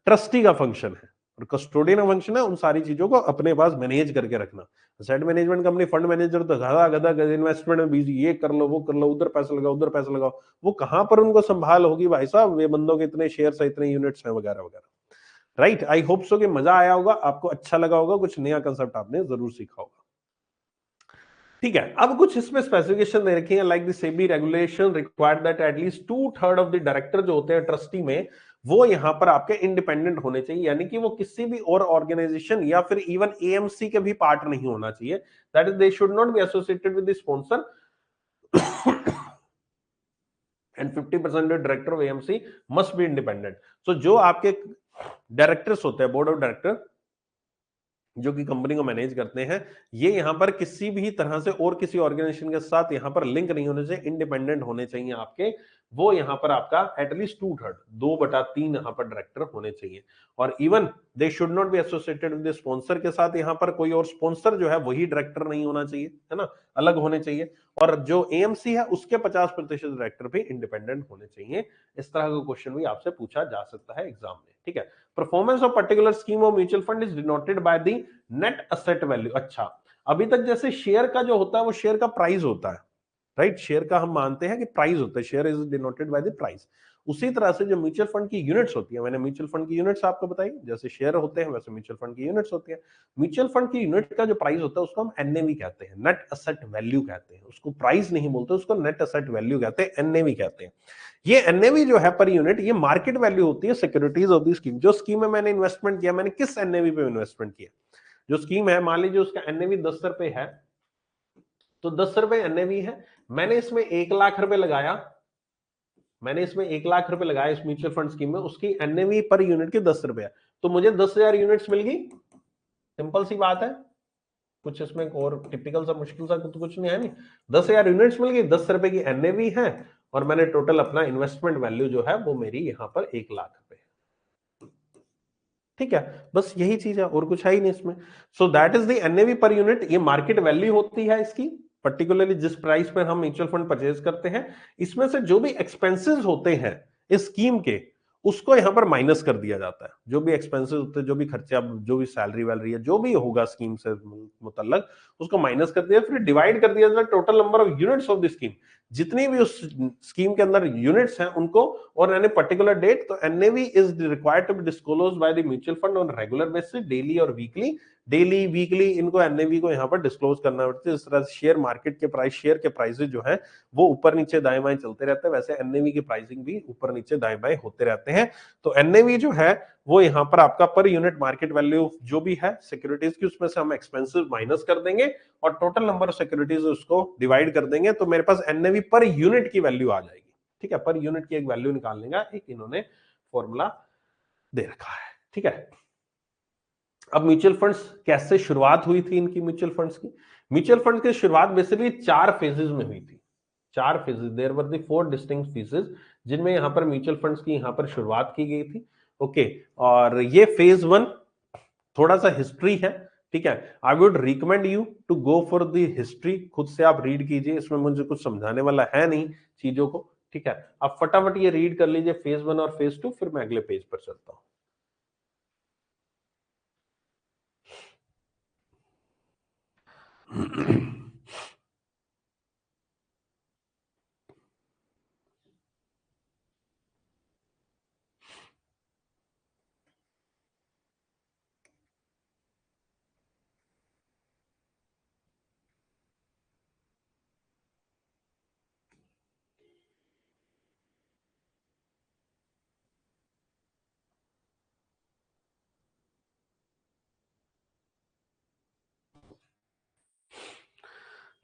S1: ट्रस्टी का फंक्शन है, और कस्टोडियन का फंक्शन है उन सारी चीजों को अपने पास मैनेज करके रखना। Asset management company, fund manager तो गधा गधा इन्वेस्टमेंट में बिजी, ये कर लो, वो कर लो, उधर पैसा लगाओ, उधर पैसा लगाओ, वो कहां पर उनको संभाल होगी भाई साहब, ये बंदों के इतने शेयर्स है, इतने यूनिट्स हैं, वगैरह वगैरह, राइट। आई होप सो कि मजा आया होगा, आपको अच्छा लगा होगा, कुछ नया कंसेप्ट आपने जरूर सीखा होगा, ठीक है। अब कुछ इसमें स्पेसिफिकेशन दे रखी है, like the SEBI regulation required that at least 2/3 of the director जो होते हैं ट्रस्टी में, वो यहां पर आपके इंडिपेंडेंट होने चाहिए, यानी कि वो किसी भी और ऑर्गेनाइजेशन या फिर इवन एएमसी के भी पार्ट नहीं होना चाहिए। That is, they should not be associated with the sponsor and 50% director of AMC must be independent. So जो आपके डायरेक्टर्स होते हैं, बोर्ड ऑफ डायरेक्टर, जो कि कंपनी को मैनेज करते हैं, ये यहां पर किसी भी तरह से और किसी ऑर्गेनाइजेशन के साथ यहां पर लिंक नहीं होने चाहिए, इंडिपेंडेंट होने चाहिए आपके। वो यहां पर आपका एटलीस्ट 2/3, 2/3 यहां पर डायरेक्टर होने चाहिए। और even they should not be associated with sponsor के साथ, यहां पर कोई और स्पॉन्सर जो है वही डायरेक्टर नहीं होना चाहिए, है ना, अलग होने चाहिए। और जो एएमसी है उसके 50% डायरेक्टर भी इंडिपेंडेंट होने चाहिए। इस तरह का क्वेश्चन भी आपसे पूछा जा सकता है एग्जाम में, ठीक है। Performance of particular scheme of mutual fund is denoted by the net asset value. अच्छा, अभी तक जैसे शेयर का जो होता है वो शेयर का प्राइस होता है, राइट, शेयर का हम मानते हैं कि प्राइस होता है, share is denoted by the price. उसी तरह से जो म्यूचुअल फंड की यूनिट्स होती है, मैंने म्यूचुअल फंड की यूनिट्स आपको बताई, जैसे शेयर होते हैं वैसे म्यूचुअल फंड की यूनिट्स होती है। म्यूचुअल फंड की यूनिट का जो प्राइस होता है उसको हम एनएवी कहते हैं, नेट असेट वैल्यू कहते हैं, उसको प्राइस नहीं बोलते, उसको नेट असेट वैल्यू कहते हैं, एनएवी कहते हैं। ये एनएवी जो है पर यूनिट, ये मार्केट वैल्यू होती है सिक्योरिटीज ऑफ दी स्कीम। जो स्कीम में मैंने इन्वेस्टमेंट किया, मैंने किस एनएवी पे इन्वेस्टमेंट किया, जो स्कीम है, मान लीजिए उसका एनएवी 10 रुपए है, तो 10 रुपए एनएवी है, मैंने इसमें 1 लाख रुपए लगाया, मैंने इसमें 1 लाख रुपए लगाया इस म्यूचुअल फंड स्कीम में, उसकी एनएवी पर यूनिट की 10 रुपए, तो मुझे 10,000 यूनिट्स मिल गई। सिंपल सी बात है, कुछ इसमें और टिपिकल सा मुश्किल सा तो कुछ नहीं है, नहीं, 10,000 यूनिट्स मिल गई, 10 रुपए की एनएवी है, और मैंने टोटल अपना इन्वेस्टमेंट वैल्यू जो है वो मेरी यहां पर 1 लाख रुपए, ठीक है। बस यही चीज है, और कुछ है ही नहीं इसमें। So that is the NAV per unit, ये मार्केट वैल्यू होती है इसकी, पर्टिकुलरली जिस प्राइस पर हम म्यूचुअल फंड परचेज करते हैं। इसमें से जो भी एक्सपेंसेस होते हैं, इस स्कीम के, उसको यहाँ पर माइनस कर दिया जाता है। जो भी एक्सपेंसेस होते हैं, जो भी खर्चे, अब जो भी सैलरी वैलरी है, जो भी होगा स्कीम से मुतल्लक, उसको माइनस कर दिया, फिर डिवाइड कर दिया जाता है total number of units of the scheme. जितनी भी उस स्कीम के अंदर यूनिट्स हैं उनको, और एन ए पर्टिकुलर डेट, तो NAV is required to be disclosed by the mutual fund on regular basis, daily और वीकली। डेली वीकली इनको एनएवी को यहाँ पर डिस्क्लोज करना पड़ता है। इस तरह से शेयर मार्केट के प्राइस, शेयर के प्राइसेस जो है वो ऊपर नीचे दाएं बाएं चलते रहते हैं, वैसे एनएवी की प्राइसिंग भी ऊपर नीचे दाएं बाएं होते रहते हैं। तो एनएवी जो है वो यहाँ पर आपका पर यूनिट मार्केट वैल्यू जो भी है सिक्योरिटीज की, उसमें से हम एक्सपेंसिव माइनस कर देंगे और टोटल नंबर ऑफ सिक्योरिटीज उसको डिवाइड कर देंगे, तो मेरे पास एनएवी पर यूनिट की वैल्यू आ जाएगी। ठीक है, पर यूनिट की एक वैल्यू निकालने का एक इन्होंने फॉर्मूला दे रखा है। ठीक है, अब म्यूचुअल फंड्स कैसे शुरुआत हुई थी इनकी, म्यूचुअल फंड्स की? म्यूचुअल फंड की शुरुआत बेसिकली 4 फेजेस में हुई थी। 4 phases, there were the 4 distinct phases जिनमें यहां पर म्यूचुअल फंड्स की यहां पर शुरुआत की गई थी। ओके, और ये फेज 1 थोड़ा सा हिस्ट्री है। ठीक है, I would recommend you to go for the history, खुद से आप रीड कीजिए, इसमें मुझे कुछ समझाने वाला है नहीं चीजों को। ठीक है, आप फटाफट ये रीड कर लीजिए फेज 1 और फेज 2, फिर मैं अगले पेज पर चलता हूं।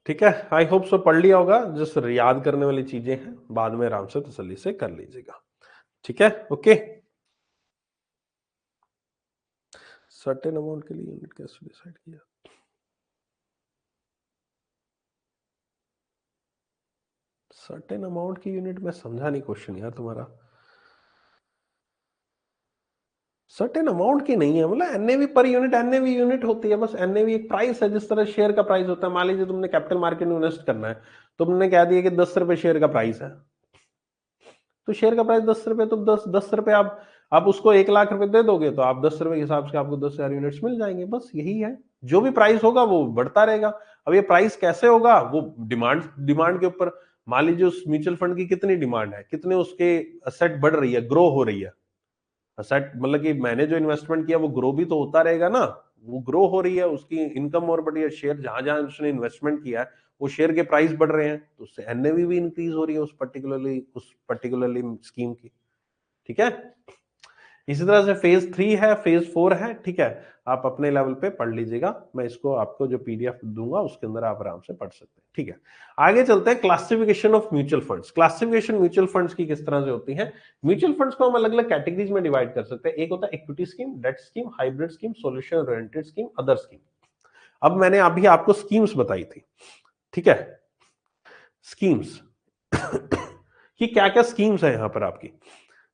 S1: ठीक है, आई होप सो पढ़ लिया होगा। जस्ट याद करने वाली चीजें हैं, बाद में आराम से तसल्ली से कर लीजिएगा। ठीक है, ओके। सर्टेन अमाउंट के लिए यूनिट कैसे डिसाइड किया? सर्टेन अमाउंट की यूनिट में समझा नहीं क्वेश्चन यार तुम्हारा। सर्टेन अमाउंट की नहीं है, मतलब NAV per unit, NAV unit होती है बस। एनएवी एक प्राइस है, जिस तरह शेयर का प्राइस होता है। मान लीजिए तुमने कैपिटल मार्केट में इन्वेस्ट करना है, तुमने कह दिया कि 10 रुपए शेयर का प्राइस है, तो शेयर का प्राइस 10 रुपए, तो 10 रुपए आप उसको 1 लाख रुपए दे दोगे, तो आप 10 रुपए के हिसाब से आपको 10,000 यूनिट्स मिल जाएंगे। बस यही है, जो भी प्राइस होगा वो बढ़ता रहेगा। अब ये प्राइस कैसे होगा, वो डिमांड डिमांड के ऊपर। मान लीजिए उस म्यूचुअल फंड की कितनी डिमांड है, कितने उसके असेट बढ़ रही है, ग्रो हो रही है। असेट मतलब कि मैंने जो इन्वेस्टमेंट किया वो ग्रो भी तो होता रहेगा ना, वो ग्रो हो रही है, उसकी इनकम और बढ़ी है। शेयर जहां जहां उसने इन्वेस्टमेंट किया है वो शेयर के प्राइस बढ़ रहे हैं, तो उससे एनएवी भी इंक्रीज हो रही है उस पर्टिकुलरली स्कीम की। ठीक है, इसी तरह से फेज 3 है, फेज 4 है। ठीक है, आप अपने लेवल पे पढ़ लीजिएगा, मैं इसको आपको जो पीडीएफ दूंगा उसके अंदर आप आराम से पढ़ सकते हैं। ठीक है, आगे चलते हैं। Classification of mutual funds. Classification mutual funds की किस तरह से होती है? म्यूचुअल फंड्स को हम अलग अलग कैटेगरीज में डिवाइड कर सकते हैं। एक होता है equity scheme, debt scheme, hybrid scheme, solution oriented scheme, other scheme. अब मैंने अभी आपको स्कीम्स बताई थी। ठीक है, स्कीम्स कि क्या क्या स्कीम्स है यहां पर आपकी।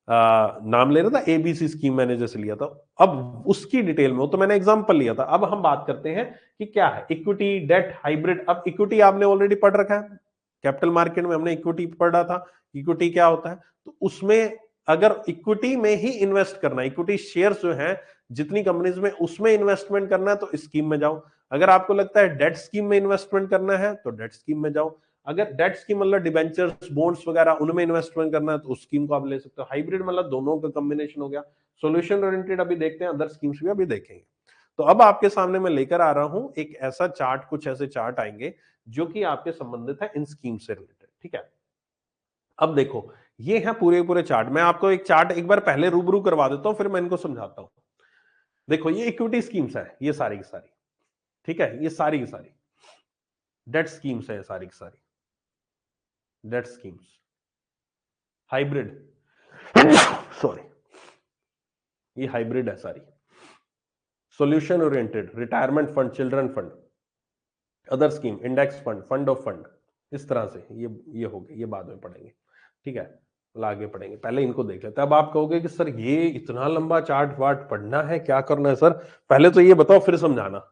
S1: नाम ले रहा था, एबीसी स्कीम मैंने जैसे लिया था। अब उसकी डिटेल में, वो तो मैंने एग्जांपल लिया था। अब हम बात करते हैं कि क्या है इक्विटी, डेट, हाइब्रिड। अब इक्विटी आपने ऑलरेडी पढ़ रखा है, कैपिटल मार्केट में हमने इक्विटी पढ़ा था। इक्विटी क्या होता है, तो उसमें अगर इक्विटी में ही इन्वेस्ट करना है, इक्विटी शेयर्स जो है जितनी कंपनीज में, उसमें इन्वेस्टमेंट करना है तो इस स्कीम में जाओ। अगर आपको लगता है डेट स्कीम में इन्वेस्टमेंट करना है तो डेट स्कीम में जाओ। अगर डेट स्कीम मतलब डिबेंचर्स, बॉन्ड्स वगैरह, उनमें इन्वेस्टमेंट करना है तो उस स्कीम को आप ले सकते हो। हाइब्रिड मतलब दोनों का कॉम्बिनेशन हो गया। सॉल्यूशन ओरिएंटेड अभी देखते हैं, अदर स्कीम्स भी अभी देखेंगे। तो अब आपके सामने मैं लेकर आ रहा हूं एक ऐसा चार्ट, कुछ ऐसे चार्ट आएंगे जो कि आपके संबंधित है इन स्कीम से रिलेटेड। ठीक है, अब देखो, ये है पूरे पूरे चार्ट। मैं आपको एक चार्ट एक बार पहले रूबरू करवा देता हूं, फिर मैं इनको समझाता हूं। देखो, ये इक्विटी स्कीम्स है, ये सारी की सारी। ठीक है, ये सारी की सारी डेट स्कीम्स है, सारी की सारी डेट स्कीम्स। हाइब्रिड सॉरी, ये हाइब्रिड है सारी। Solution oriented, retirement fund, children fund, other scheme, index fund, fund of fund. इस तरह से ये हो गए, ये बाद में पढ़ेंगे। ठीक है, आगे पढ़ेंगे, पहले इनको देख लेते हैं। अब आप कहोगे कि सर ये इतना लंबा चार्ट वार्ट पढ़ना है, क्या करना है सर? पहले तो ये बताओ फिर समझाना।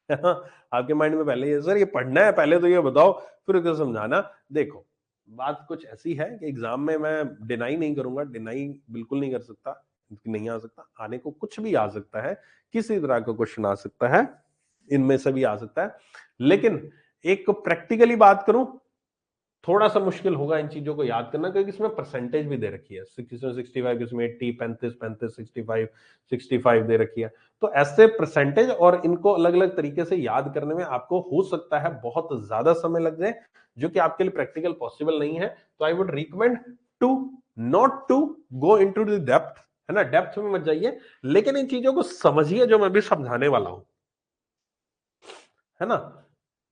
S1: है ना? आपके माइंड में पहले ये, सर ये पढ़ना है, पहले तो ये बताओ फिर समझाना। देखो, बात कुछ ऐसी है कि एग्जाम में मैं डिनाई नहीं करूंगा, डिनाई बिल्कुल नहीं कर सकता, नहीं आ सकता, आने को कुछ भी आ सकता है, किसी तरह का क्वेश्चन आ सकता है, इनमें से भी आ सकता है। लेकिन एक प्रैक्टिकली बात करूं, थोड़ा सा मुश्किल होगा इन चीजों को याद करना, क्योंकि इसमें परसेंटेज भी दे रखी है, 65 इसमें 80, 35, 35, 65, 65 दे रखी है। तो ऐसे परसेंटेज और इनको अलग अलग तरीके से याद करने में आपको हो सकता है बहुत ज्यादा समय लग जाए, जो कि आपके लिए प्रैक्टिकल पॉसिबल नहीं है। तो I would recommend to not to go into the depth, है ना, डेप्थ में मत जाइए, लेकिन इन चीजों को समझिए जो मैं भी समझाने वाला हूं, है ना।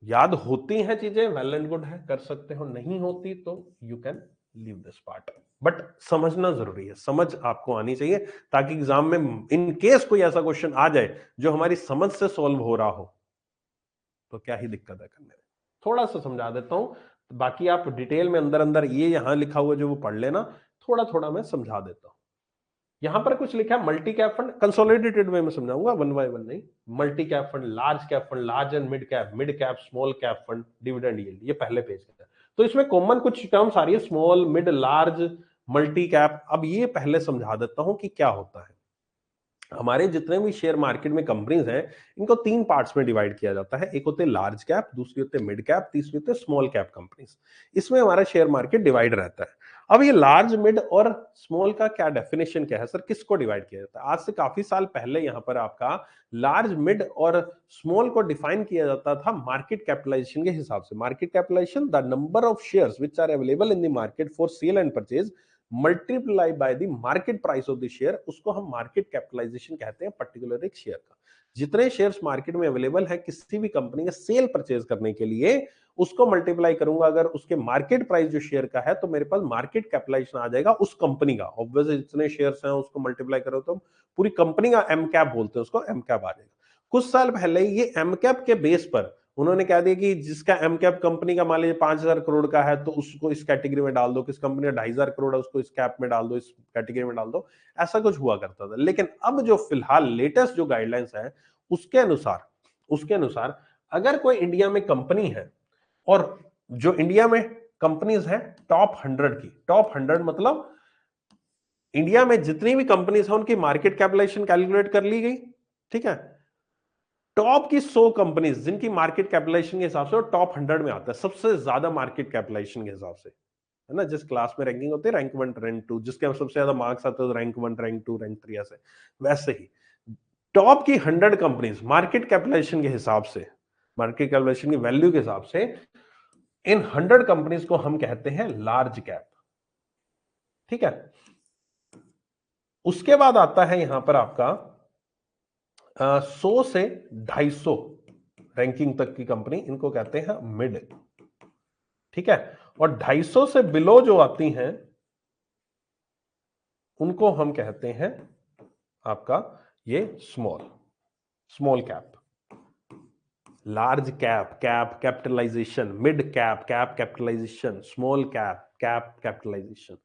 S1: याद होती हैं चीजें, वेल एंड गुड है, कर सकते हो, नहीं होती तो you can leave this part, but समझना जरूरी है, समझ आपको आनी चाहिए, ताकि एग्जाम में इन केस कोई ऐसा क्वेश्चन आ जाए जो हमारी समझ से सॉल्व हो रहा हो, तो क्या ही दिक्कत है करने में। थोड़ा सा समझा देता हूं, बाकी आप डिटेल में अंदर अंदर ये यहां लिखा हुआ जो वो पढ़ लेना, थोड़ा थोड़ा मैं समझा देता हूं। यहां पर कुछ लिखा है मल्टी कैप फंड, कंसोलिडेटेड वे में समझाऊंगा, वन बाय वन नहीं। Multi cap fund, large cap fund, large and mid cap, small cap fund, dividend yield, ये पहले पेज का है। तो इसमें कॉमन कुछ टर्म्स आ रही है, small, mid, large, multi cap. अब ये पहले समझा देता हूं कि क्या होता है। हमारे जितने भी शेयर मार्केट में कंपनीज हैं, इनको तीन पार्ट्स में डिवाइड किया जाता है। एक होते लार्ज कैप, दूसरी होते मिड कैप, तीसरी होते स्मॉल कैप कंपनीज। इसमें हमारा शेयर मार्केट डिवाइड रहता है। अब ये लार्ज, मिड और स्मॉल का क्या डेफिनेशन क्या है सर, किसको डिवाइड किया जाता है? आज से काफी साल पहले यहां पर आपका लार्ज, मिड और स्मॉल को डिफाइन किया जाता था मार्केट कैपिटलाइजेशन के हिसाब से। Market capitalisation, the number of shares which are available in the market for sale and purchase multiply by the market price of the share, उसको हम मार्केट कैपिटलाइजेशन कहते हैं पर्टिकुलर एक शेयर का। जितने शेयर्स मार्केट में अवेलेबल है किसी भी कंपनी का सेल परचेज करने के लिए, उसको मल्टीप्लाई करूंगा अगर उसके मार्केट प्राइस जो शेयर का है, तो मेरे पास मार्केट कैपिटलाइजेशन आ जाएगा उस कंपनी का। ऑब्वियसली जितने शेयर्स हैं उसको मल्टीप्लाई करो तो पूरी कंपनी का एम कैप बोलते हैं उसको, एम कैप आ जाएगा। कुछ साल पहले ये एम कैप के बेस पर उन्होंने कह दिया कि जिसका एम कैप कंपनी का मान लीजिए 5,000 करोड़ का है, तो उसको इस कैटेगरी में डाल दो, किस कंपनी का 2,500 करोड़ है उसको इस कैप में डाल दो, इस कैटेगरी में डाल दो। ऐसा कुछ हुआ करता था। लेकिन अब जो फिलहाल लेटेस्ट जो गाइडलाइंस है, उसके अनुसार अगर कोई इंडिया में कंपनी है, और जो इंडिया में कंपनीज है टॉप 100 की, टॉप 100 मतलब इंडिया में जितनी भी कंपनीज है उनकी मार्केट कैपिटलाइजेशन कैलकुलेट कर ली गई, ठीक है। टॉप की 100 कंपनीज जिनकी मार्केट कैपिटलाइजेशन के हिसाब से टॉप 100 में आता है, सबसे ज्यादा मार्केट कैपिटलाइजेशन के हिसाब से, है ना। जिस क्लास में रैंकिंग होती है, रैंक 1, रैंक 2, जिसके सबसे ज्यादा मार्क्स आते हैं रैंक 1, रैंक 2, रैंक 3, ऐसे। वैसे ही टॉप की 100 कंपनीज मार्केट कैपिटलाइजेशन के हिसाब से, मार्केट कैपिटलाइजेशन की वैल्यू के हिसाब से, इन 100 कंपनीज को हम कहते हैं लार्ज कैप, ठीक है। उसके बाद आता है यहां पर आपका 100 से 250 रैंकिंग तक की कंपनी, इनको कहते हैं मिड, ठीक है। और 250 से बिलो जो आती हैं उनको हम कहते हैं आपका ये small, small cap. Large cap, cap capitalisation, mid cap, cap capitalisation, small cap, cap capitalisation.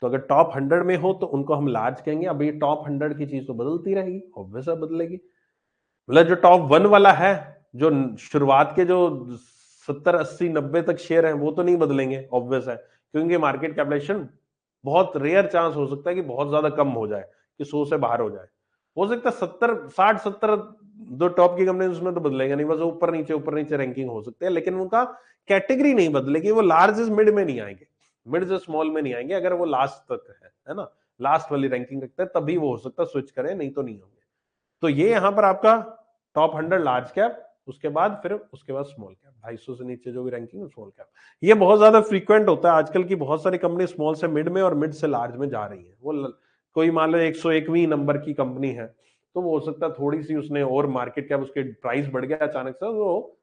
S1: तो अगर टॉप 100 में हो तो उनको हम लार्ज कहेंगे। अब ये टॉप 100 की चीज तो बदलती रहेगी, ऑब्वियस है बदलेगी। मतलब जो टॉप 1 वाला है, जो शुरुआत के जो 70, 80, 90 तक शेयर हैं, वो तो नहीं बदलेंगे, ऑब्वियस है, क्योंकि मार्केट कैपिटलाइजेशन बहुत रेयर चांस हो सकता है कि बहुत ज्यादा कम हो जाए, कि 100 से बाहर हो सकता है 70, 60, 70 दो टॉप की कंपनी उसमें तो बदलेगा नहीं, बस ऊपर नीचे रैंकिंग हो सकते हैं, लेकिन उनका कैटेगरी नहीं बदलेगी। वो लार्ज मिड में नहीं आएंगे, मिड से स्मॉल में नहीं आएंगे। अगर वो लास्ट तक है ना, लास्ट वाली रैंकिंग रखते हैं, तभी वो हो सकता है स्विच करें, नहीं तो नहीं होंगे। तो ये यहां पर आपका टॉप 100 लार्ज कैप, उसके बाद स्मॉल कैप, 250 से नीचे जो भी रैंकिंग है स्मॉल कैप। ये बहुत ज्यादा फ्रीक्वेंट होता है आजकल की, बहुत सारी कंपनी स्मॉल से मिड में और मिड से लार्ज में जा रही है। कोई मान लो 101वीं नंबर की कंपनी है, तो वो हो सकता है थोड़ी सी उसने और मार्केट कैप, उसके प्राइस बढ़ गया अचानक से, वो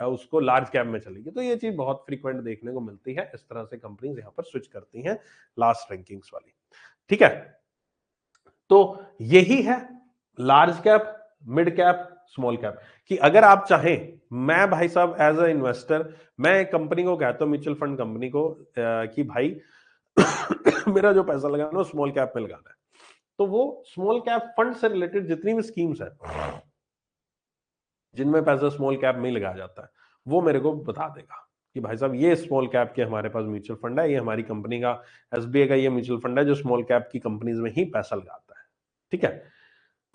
S1: उसको लार्ज कैप में चलेगी। तो ये चीज बहुत फ्रीक्वेंट देखने को मिलती है, इस तरह से कंपनीज यहाँ पर स्विच करती हैं लास्ट रैंकिंग्स वाली, ठीक है। तो यही है large cap, mid cap, small cap, कि अगर आप चाहें, मैं भाई साहब एज अ इन्वेस्टर, मैं कंपनी को कहता हूं, म्यूचुअल फंड कंपनी को, कि भाई मेरा जो पैसा लगाना है स्मॉल कैप में लगाना है, तो वो स्मॉल कैप फंड से रिलेटेड जितनी भी स्कीम्स है जिनमें पैसा स्मॉल कैप में ही लगाया जाता है, वो मेरे को बता देगा। कि भाई साहब ये स्मॉल कैप के हमारे पास म्यूचुअल फंड है, ये हमारी कंपनी का एसबीआई का ये म्यूचुअल फंड है जो स्मॉल कैप की कंपनीज में ही पैसा लगाता है। ठीक है,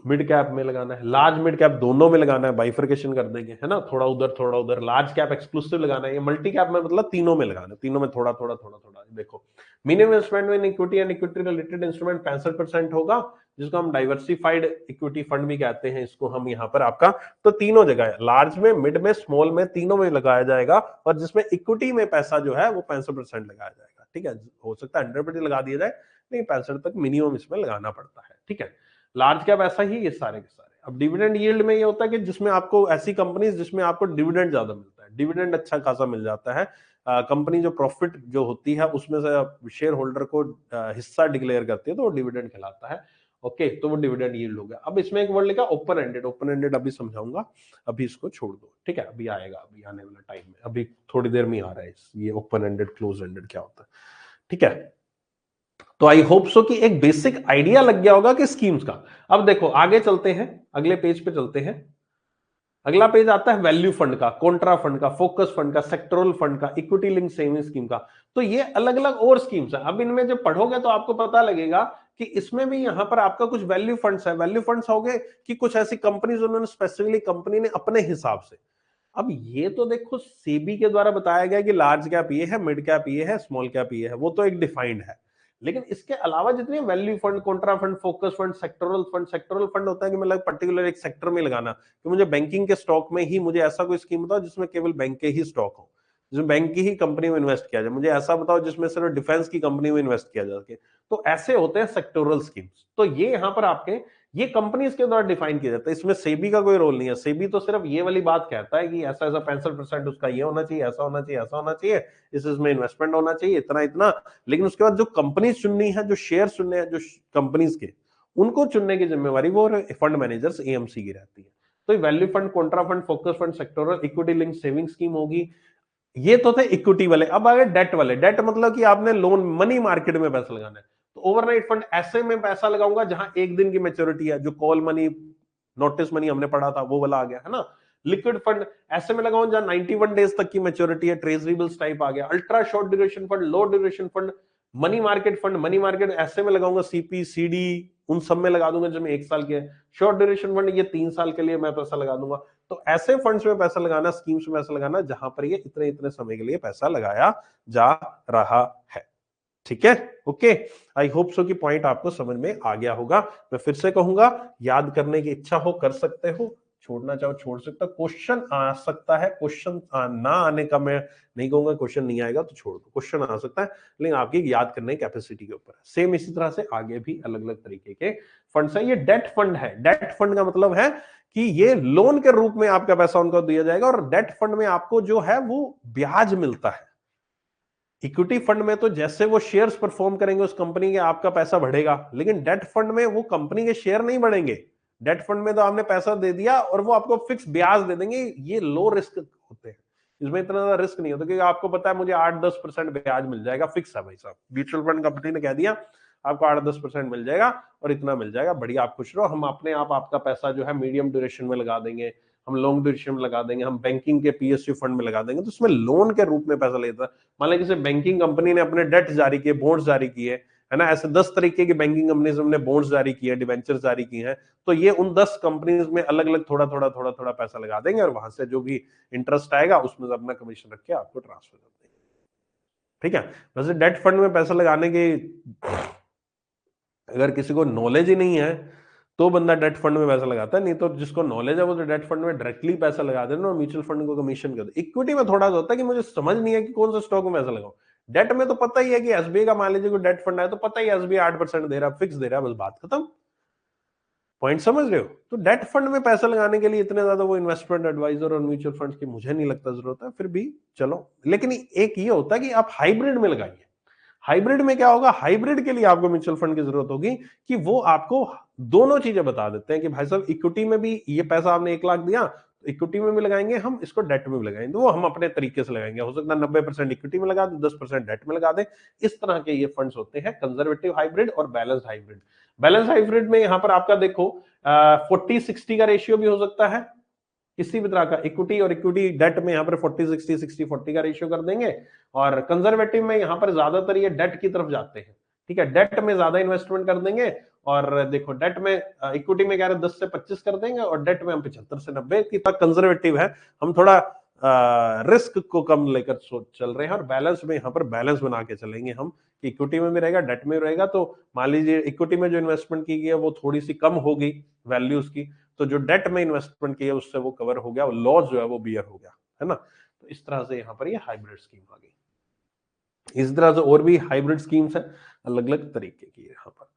S1: मिड कैप में लगाना है, लार्ज मिड कैप दोनों में लगाना है, बाइफर्केशन कर देंगे, है ना, थोड़ा उधर थोड़ा उधर, लार्ज कैप एक्सक्लूसिव लगाना है, ये मल्टी कैप में मतलब तीनों में लगाना है, तीनों में थोड़ा थोड़ा थोड़ा थोड़ा। देखो मिनिमम इन्वेस्टमेंट में equity and equity related instrument 65% होगा, जिसको हम डाइवर्सिफाइड इक्विटी फंड भी कहते हैं, इसको हम यहाँ पर आपका, तो तीनों जगह है, लार्ज में, मिड में, स्मॉल में, तीनों में लगाया जाएगा, और जिसमें इक्विटी में पैसा जो है वो 65% लगाया जाएगा। ठीक है, हो सकता है 100% लगा दिया जाए, नहीं 65 तक मिनिमम इसमें लगाना पड़ता है। ठीक है, लार्ज कैप ऐसा ही, ये सारे के सारे। अब डिविडेंड यील्ड में ये होता है कि जिसमें आपको ऐसी कंपनी जिसमें आपको डिविडेंड ज्यादा मिलता है, डिविडेंड अच्छा खासा मिल जाता है, कंपनी जो प्रॉफिट जो होती है उसमें से शेयर होल्डर को हिस्सा डिक्लेयर करती है तो वो डिविडेंड कहलाता है। ओके, तो वो डिविडेंड यील्ड हो गया। अब इसमें एक वर्ड लिखा ओपन एंडेड, ओपन एंडेड अभी समझाऊंगा, अभी इसको छोड़ दो। ठीक है, अभी आएगा, अभी आने वाला टाइम में, अभी थोड़ी देर में आ रहा है ये ओपन एंडेड क्लोज एंडेड क्या होता है। ठीक है, तो आई होप सो कि एक बेसिक आइडिया लग गया होगा कि स्कीम्स का। अब देखो आगे चलते हैं, अगले पेज पे चलते हैं। अगला पेज आता है वैल्यू फंड का, कॉन्ट्रा फंड का, फोकस फंड का, सेक्टोरल फंड का, इक्विटी लिंक सेविंग स्कीम का। तो ये अलग अलग और स्कीम्स है। अब इनमें जब पढ़ोगे तो आपको पता लगेगा कि इसमें भी यहां पर आपका कुछ वैल्यू फंड्स है। वैल्यू फंड्स हो गए कि कुछ ऐसी कंपनीज उन्होंने स्पेसिफिकली कंपनी ने अपने हिसाब से। अब ये तो देखो सेबी के द्वारा बताया गया कि लार्ज कैप ये है, मिड कैप ये है, स्मॉल कैप ये है, वो तो एक डिफाइंड है। लेकिन इसके अलावा जितने value fund, Contra fund, focus fund, sectoral fund, sectoral fund होता है कि मतलब पर्टिकुलर एक सेक्टर में लगाना, कि मुझे बैंकिंग के स्टॉक में ही मुझे ऐसा कोई स्कीम बताओ जिसमें केवल बैंक के ही स्टॉक हो, जिसमें बैंक की ही कंपनी में इन्वेस्ट किया जाए, मुझे ऐसा बताओ जिसमें सिर्फ डिफेंस की कंपनी में इन्वेस्ट किया जा सके। तो ऐसे होते हैं सेक्टोरल स्कीम्स। तो ये यहां पर आपके ये कंपनीज के द्वारा डिफाइन किया जाता है, इसमें सेबी का कोई रोल नहीं है। सेबी तो सिर्फ ये वाली बात कहता है कि ऐसा ऐसा 65% उसका ये होना चाहिए, ऐसा होना चाहिए, ऐसा होना चाहिए, इसमें इन्वेस्टमेंट होना चाहिए, इतना इतना। लेकिन उसके बाद जो कंपनीज चुननी है, जो शेयर चुनने हैं जो कंपनीज के, उनको चुनने की जिम्मेवारी वो फंड मैनेजर्स एएमसी की रहती है। तो value fund, Contra fund, focus fund, sectoral, equity link saving scheme होगी। ये तो थे इक्विटी वाले। अब आ गए डेट वाले। डेट मतलब कि आपने लोन, मनी मार्केट में पैसा लगाना है। तो ओवरनाइट फंड, ऐसे में पैसा लगाऊंगा जहां एक दिन की मैच्योरिटी है, जो कॉल मनी, नोटिस मनी हमने पढ़ा था वो वाला आ गया, है ना। लिक्विड फंड ऐसे में लगाऊं जहां 91 डेज तक की मैच्योरिटी है, ट्रेजरीबल्स टाइप आ गया। Ultra short duration fund, low duration fund, money market fund, money market ऐसे में लगाऊंगा सीपी सीडी, उन सब में लगा दूंगा जिसमें 1 साल के है। शॉर्ट ड्यूरेशन फंड ये 3 साल के लिए मैं पैसा लगा दूंगा। तो ऐसे फंड्स में पैसा लगाना, स्कीम्स में पैसा लगाना जहां पर ये इतने इतने समय के लिए पैसा लगाया जा रहा है। ठीक है, ओके। आई होप सो कि पॉइंट आपको समझ में आ गया होगा। मैं फिर से कहूंगा, याद करने की इच्छा हो कर सकते हो, छोड़ना चाहो छोड़ सकता, क्वेश्चन आ सकता है, क्वेश्चन ना आने का मैं नहीं कहूंगा, क्वेश्चन नहीं आएगा तो छोड़ दो, क्वेश्चन आ सकता है, लेकिन आपकी याद करने की कैपेसिटी के ऊपर है। सेम इसी तरह से आगे भी अलग अलग तरीके के फंड्स है। ये डेट फंड है। डेट फंड का मतलब है कि ये लोन के रूप में आपका पैसा उनको दिया जाएगा, और डेट फंड में आपको जो है वो ब्याज मिलता है। इक्विटी फंड में तो जैसे वो शेयर्स परफॉर्म करेंगे उस कंपनी के, आपका पैसा बढ़ेगा, लेकिन डेट फंड में वो कंपनी के शेयर नहीं बढ़ेंगे। डेट फंड में तो आपने पैसा दे दिया और वो आपको फिक्स ब्याज दे देंगे। ये लो रिस्क होते हैं, इसमें इतना ज्यादा रिस्क नहीं होता, क्योंकि आपको पता है मुझे 8-10% ब्याज मिल जाएगा, फिक्स है भाई साहब। म्यूचुअल फंड कंपनी ने कह दिया आपको 8-10% मिल जाएगा और इतना मिल जाएगा, बढ़िया, आप खुश रहो, हम अपने आप आपका पैसा जो है मीडियम ड्यूरेशन में लगा देंगे, हम लॉन्ग ड्यूरेशन में लगा देंगे, हम बैंकिंग के पीएसयू फंड में लगा देंगे। तो उसमें लोन के रूप में पैसा लेता है। मान लीजिए किसी बैंकिंग कंपनी ने अपने डेट जारी किए, बॉन्ड्स जारी किए, है ना, ऐसे 10 तरीके की बैंकिंग कंपनीज ने बॉन्ड्स जारी किए, डिवेंचर जारी किए हैं, तो ये उन 10 कंपनीज में अलग अलग थोड़ा थोड़ा थोड़ा थोड़ा पैसा लगा देंगे, और वहां से जो भी इंटरेस्ट आएगा उसमें से अपना कमीशन रख के आपको ट्रांसफर कर देंगे। ठीक है, वैसे डेट फंड में पैसा लगाने की अगर किसी को नॉलेज ही नहीं है तो बंदा डेट फंड में पैसा लगाता है, नहीं तो जिसको नॉलेज है वो तो डेट फंड में डायरेक्टली पैसा लगा देना और म्यूचुअल फंड को कमीशन कर दे। इक्विटी में थोड़ा सा होता है कि मुझे समझ नहीं है कि कौन सा स्टॉक में पैसा लगाऊं। डेट में तो पता ही है कि एसबीआई का मान लीजिए कोई डेट फंड है तो पता ही है एसबीआई 8% दे रहा है, फिक्स दे रहा है, बस बात खत्म। पॉइंट समझ रहे हो। तो डेट फंड में पैसा लगाने के लिए इतने ज्यादा वो इन्वेस्टमेंट एडवाइजर और म्यूचुअल फंड की मुझे नहीं लगता जरूरत है, फिर भी चलो। लेकिन एक ये होता है कि आप हाइब्रिड में लगाइए। हाइब्रिड में क्या होगा, हाइब्रिड के लिए आपको म्यूचुअल फंड की जरूरत होगी कि वो आपको दोनों चीजें बता देते हैं कि भाई साहब इक्विटी में भी ये पैसा आपने 1 लाख दिया, इक्विटी में भी लगाएंगे हम, इसको डेट में भी लगाएंगे, तो वो हम अपने तरीके से लगाएंगे। हो सकता है 90% इक्विटी में लगा दे, 10% डेट में लगा दे। इस तरह के ये फंड्स होते हैं, कंजर्वेटिव हाइब्रिड और बैलेंस्ड हाइब्रिड। बैलेंस हाइब्रिड में यहां पर आपका देखो 40-60 का रेशियो भी हो सकता है, किसी भी तरह का इक्विटी और इक्विटी डेट में यहाँ पर 40-60 का रेशियो कर देंगे, और कंजर्वेटिव में यहाँ पर ज्यादातर ये डेट की तरफ जाते हैं, ठीक है, डेट में ज्यादा इन्वेस्टमेंट कर देंगे, और देखो डेट में इक्विटी में कह रहे 10 से 25 कर देंगे, और डेट में हम 75 से 90 की तक कंजर्वेटिव है, हम थोड़ा रिस्क को कम लेकर चल रहे हैं, और बैलेंस में यहाँ पर बैलेंस बना के चलेंगे हम, कि इक्विटी में भी रहेगा, डेट में रहेगा। तो मान लीजिए इक्विटी में जो इन्वेस्टमेंट की गई है वो थोड़ी सी कम होगी वैल्यूज की, तो जो डेट में इन्वेस्टमेंट की है उससे वो कवर हो गया, लॉस जो है वो बियर हो गया, है ना। तो इस तरह से यहाँ पर ये हाइब्रिड स्कीम आ गई। इस तरह से और भी हाइब्रिड स्कीम्स है अलग अलग तरीके की यहाँ पर,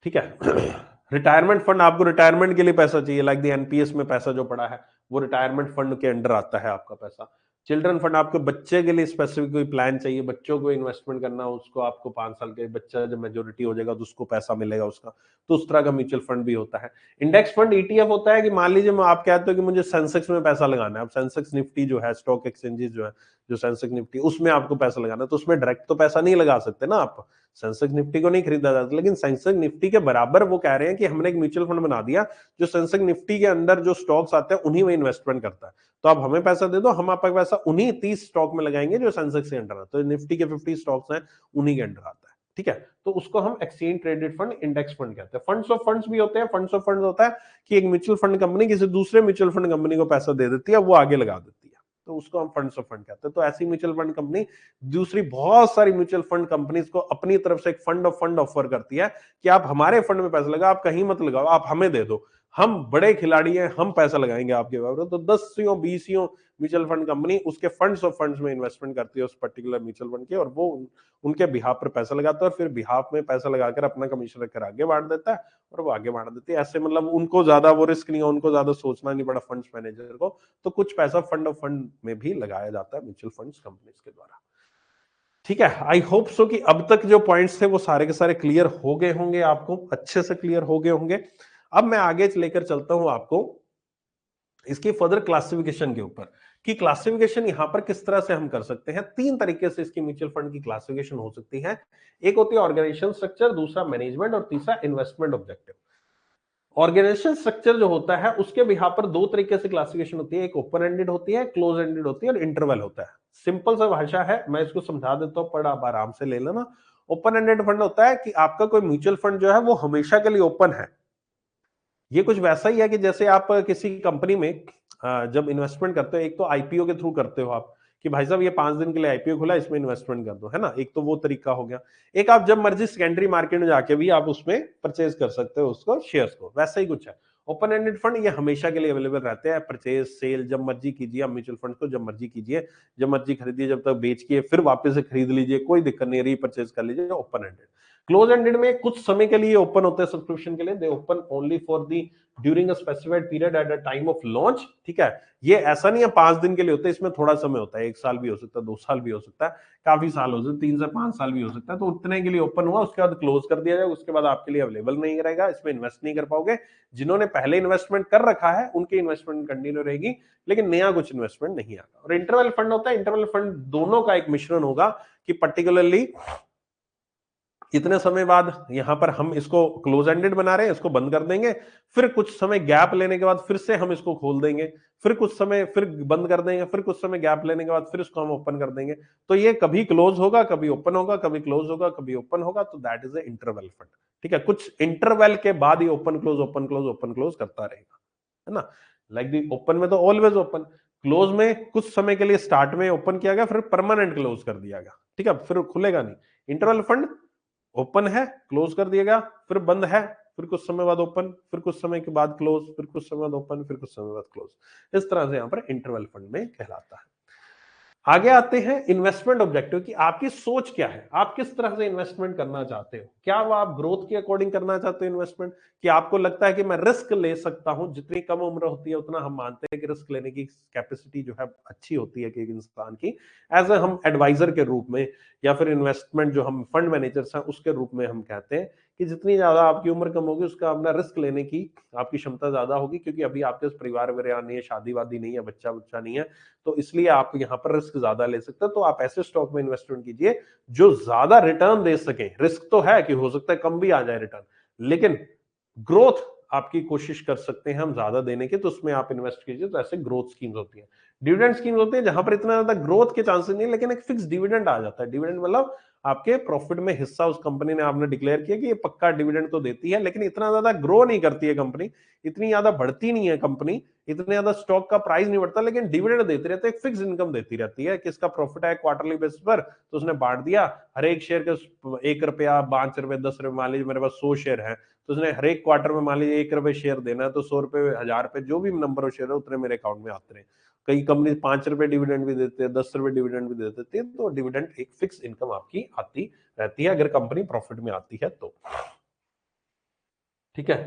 S1: ठीक है। रिटायरमेंट फंड, आपको रिटायरमेंट के लिए पैसा चाहिए, लाइक द एनपीएस में पैसा जो पड़ा है वो रिटायरमेंट फंड के अंडर आता है आपका पैसा। चिल्ड्रन फंड, आपके बच्चे के लिए स्पेसिफिक कोई प्लान चाहिए, बच्चों को इन्वेस्टमेंट करना, उसको आपको 5 साल के बच्चा जब मेजोरिटी हो जाएगा तो उसको पैसा मिलेगा उसका, तो उस तरह का म्यूचुअल फंड भी होता है। इंडेक्स फंड ईटीएफ होता है कि मान लीजिए आप कहते हो कि मुझे सेंसेक्स में पैसा लगाना है, अब सेंसेक्स निफ्टी जो है स्टॉक एक्सचेंजेस जो है, जो सेंसेक्स निफ्टी, उसमें आपको पैसा लगाना है, तो उसमें डायरेक्ट तो पैसा नहीं लगा सकते ना आप, सेंसेक्स निफ्टी को नहीं खरीदा जाता, लेकिन सेंसेक्स निफ्टी के बराबर वो कह रहे हैं कि हमने एक म्यूचुअल फंड बना दिया जो सेंसेक्स निफ्टी के अंदर जो स्टॉक्स आते हैं उन्हीं में इन्वेस्टमेंट करता है, तो आप हमें पैसा दे दो, हम आपका पैसा उन्हीं 30 स्टॉक में लगाएंगे जो सेंसेक्स के अंडर है, तो निफ्टी के 50 स्टॉक्स हैं उन्हीं के अंडर आता है, ठीक है। तो उसको हम exchange traded fund, index fund कहते हैं। फंड्स ऑफ फंड्स भी होते हैं। फंड्स ऑफ फंड्स होता है कि एक म्यूचुअल फंड कंपनी किसी दूसरे म्यूचुअल फंड कंपनी को पैसा दे देती है, वो आगे लगा देती है, तो उसको हम फंड्स ऑफ फंड कहते हैं। तो ऐसी म्यूचुअल फंड कंपनी दूसरी बहुत सारी म्यूचुअल फंड कंपनीज को अपनी तरफ से एक फंड ऑफ फंड ऑफर करती है कि आप हमारे फंड में पैसा लगाओ, आप कहीं मत लगाओ, आप हमें दे दो, हम बड़े खिलाड़ी हैं, हम पैसा लगाएंगे आपके बराबर। तो 10 20 म्यूचुअल फंड कंपनी उसके फंड्स ऑफ फंड्स में इन्वेस्टमेंट करती है उस पर्टिकुलर म्यूचुअल फंड के, और वो उनके बिहाफ पर पैसा लगाता है, और फिर बिहाफ में पैसा लगाकर अपना कमीशन रखकर आगे बांट देता है, और वो आगे बांट देती है। ऐसे मतलब उनको ज्यादा वो रिस्क नहीं है, उनको ज्यादा सोचना नहीं पड़ा फंड्स मैनेजर को, तो कुछ पैसा फंड ऑफ फंड में भी लगाया जाता है म्यूचुअल फंड्स कंपनीज के द्वारा, ठीक है। आई होप सो कि अब तक जो पॉइंट्स थे वो सारे के सारे क्लियर हो गए होंगे, आपको अच्छे से क्लियर हो गए होंगे। अब मैं आगे लेकर चलता हूं आपको इसकी फर्दर क्लासिफिकेशन के ऊपर, कि क्लासिफिकेशन यहां पर किस तरह से हम कर सकते हैं। 3 तरीके से इसकी म्यूचुअल फंड की क्लासिफिकेशन हो सकती है। एक होती है ऑर्गेनाइजेशन स्ट्रक्चर, दूसरा मैनेजमेंट, और तीसरा इन्वेस्टमेंट ऑब्जेक्टिव। ऑर्गेनाइजेशन स्ट्रक्चर जो होता है उसके बिहाफ पर 2 तरीके से क्लासिफिकेशन होती है, एक ओपन एंडेड होती है, क्लोज एंडेड होती है, और इंटरवल होता है। सिंपल सा भाषा है, मैं इसको समझा देता हूं, पर आप आराम से ले लेना। ओपन एंडेड फंड होता है कि आपका कोई म्यूचुअल फंड जो है वो हमेशा के लिए ओपन है। ये कुछ वैसा ही है कि जैसे आप किसी कंपनी में जब इन्वेस्टमेंट करते हो, एक तो आईपीओ के थ्रू करते हो आप, कि भाई साहब ये 5 दिन के लिए आईपीओ खुला, इसमें इन्वेस्टमेंट कर दो, है ना, एक तो वो तरीका हो गया। एक आप जब मर्जी सेकेंडरी मार्केट में जाके भी आप उसमें परचेज कर सकते हो उसको, शेयर्स को, वैसा ही कुछ है। ओपन एंडेड फंड ये हमेशा के लिए अवेलेबल रहते हैं, परचेज सेल जब मर्जी कीजिए, आप म्यूचुअल फंड को जब मर्जी कीजिए, जब मर्जी खरीदिए, जब तक बेच के फिर वापस से खरीद लीजिए, कोई दिक्कत नहीं, रीपरचेज कर लीजिए, ओपन एंडेड। क्लोज एंडेड में कुछ समय के लिए ओपन होते हैं सब्सक्रिप्शन के लिए, दे open only for the during a specified period at a time of launch, ठीक है। ये ऐसा नहीं है 5 दिन के लिए होता है, इसमें थोड़ा समय होता है, 1 साल भी हो सकता है, 2 साल भी हो सकता है, काफी साल हो सकते हैं, 3 से 5 साल भी हो सकता है। तो उतने के लिए ओपन हुआ, उसके बाद क्लोज कर दिया जाएगा, उसके बाद आपके लिए अवेलेबल नहीं रहेगा, इसमें इन्वेस्ट नहीं कर पाओगे। जिन्होंने पहले इन्वेस्टमेंट कर रखा है उनकी इन्वेस्टमेंट कंटिन्यू रहेगी, लेकिन नया कुछ इन्वेस्टमेंट नहीं आएगा। और इंटरवल फंड होता है, इंटरवल फंड दोनों का एक मिश्रण होगा, कि पर्टिकुलरली इतने समय बाद यहां पर हम इसको क्लोज एंडेड बना रहे हैं, इसको बंद कर देंगे, फिर कुछ समय गैप लेने के बाद फिर से हम इसको खोल देंगे, फिर कुछ समय फिर बंद कर देंगे, फिर कुछ समय गैप लेने के बाद फिर इसको हम ओपन कर देंगे। तो ये कभी क्लोज होगा, कभी ओपन होगा, कभी क्लोज होगा, कभी ओपन होगा, तो that is a interval fund, ठीक है। कुछ इंटरवल के बाद ही open close open close open close करता रहेगा, है ना। लाइक दी ओपन में तो ऑलवेज ओपन, क्लोज में कुछ समय के लिए स्टार्ट में ओपन किया गया, फिर परमानेंट क्लोज कर दिया गया, ठीक है, फिर खुलेगा नहीं। इंटरवल फंड ओपन है, क्लोज कर दिएगा, फिर बंद है, फिर कुछ समय बाद ओपन, फिर कुछ समय के बाद क्लोज, फिर कुछ समय बाद ओपन, फिर कुछ समय बाद क्लोज। इस तरह से यहां पर इंटरवल फंड में कहलाता है। आगे आते हैं इन्वेस्टमेंट ऑब्जेक्टिव की, आपकी सोच क्या है, आप किस तरह से इन्वेस्टमेंट करना चाहते हो। क्या वो आप ग्रोथ के अकॉर्डिंग करना चाहते हो इन्वेस्टमेंट, कि आपको लगता है कि मैं रिस्क ले सकता हूं, जितनी कम उम्र होती है उतना हम मानते हैं कि रिस्क लेने की कैपेसिटी जो है अच्छी होती है कि एक इंसान की, एज ए हम एडवाइजर के रूप में, या फिर इन्वेस्टमेंट जो हम फंड मैनेजर्स हैं उसके रूप में हम कहते हैं कि जितनी ज्यादा आपकी उम्र कम होगी उसका अपना रिस्क लेने की आपकी क्षमता ज्यादा होगी, क्योंकि अभी आपके परिवार वगैरह नहीं है, शादी वादी नहीं है, बच्चा बच्चा नहीं है, तो इसलिए आप यहाँ पर रिस्क ज्यादा ले सकते हैं। तो आप ऐसे स्टॉक में इन्वेस्टमेंट कीजिए जो ज्यादा रिटर्न दे सके। रिस्क तो है कि हो सकता है कम भी आ जाए रिटर्न, लेकिन ग्रोथ आपकी कोशिश कर सकते हैं हम ज्यादा देने की, तो उसमें आप इन्वेस्ट कीजिए। तो ऐसे ग्रोथ स्कीम्स होती है, डिविडेंड स्कीम होती है जहां पर इतना ज्यादा ग्रोथ के चांसेस नहीं, लेकिन एक फिक्स डिविडेंड आ जाता है। डिविडेंड मतलब आपके प्रॉफिट में हिस्सा उस कंपनी ने आपने डिक्लेयर किया कि ये पक्का डिविडेंड तो देती है, लेकिन इतना ज्यादा ग्रो नहीं करती है कंपनी, इतनी ज्यादा बढ़ती नहीं है कंपनी, इतने ज्यादा स्टॉक का प्राइस नहीं बढ़ता, लेकिन डिविडेंड देती रहती है, एक फिक्स इनकम देती रहती है। किसका प्रॉफिट है क्वार्टरली बेसिस पर, तो उसने बांट दिया, हर एक शेयर के 1 रुपया, 5 रुपए, 10 रुपए, मान लीजिए मेरे पास 100 शेयर है, तो उसने हर एक क्वार्टर में मान लीजिए 1 रुपए शेयर देना है, तो 100 रुपए, 1000 रुपए, जो भी नंबर ऑफ शेयर है उतने मेरे अकाउंट में आते रहे। कई कंपनी 5 रुपए डिविडेंड भी देते हैं, 10 रुपए डिविडेंड भी दे देती है, तो डिविडेंड एक फिक्स इनकम आपकी आती रहती है अगर कंपनी प्रॉफिट में आती है तो। ठीक है।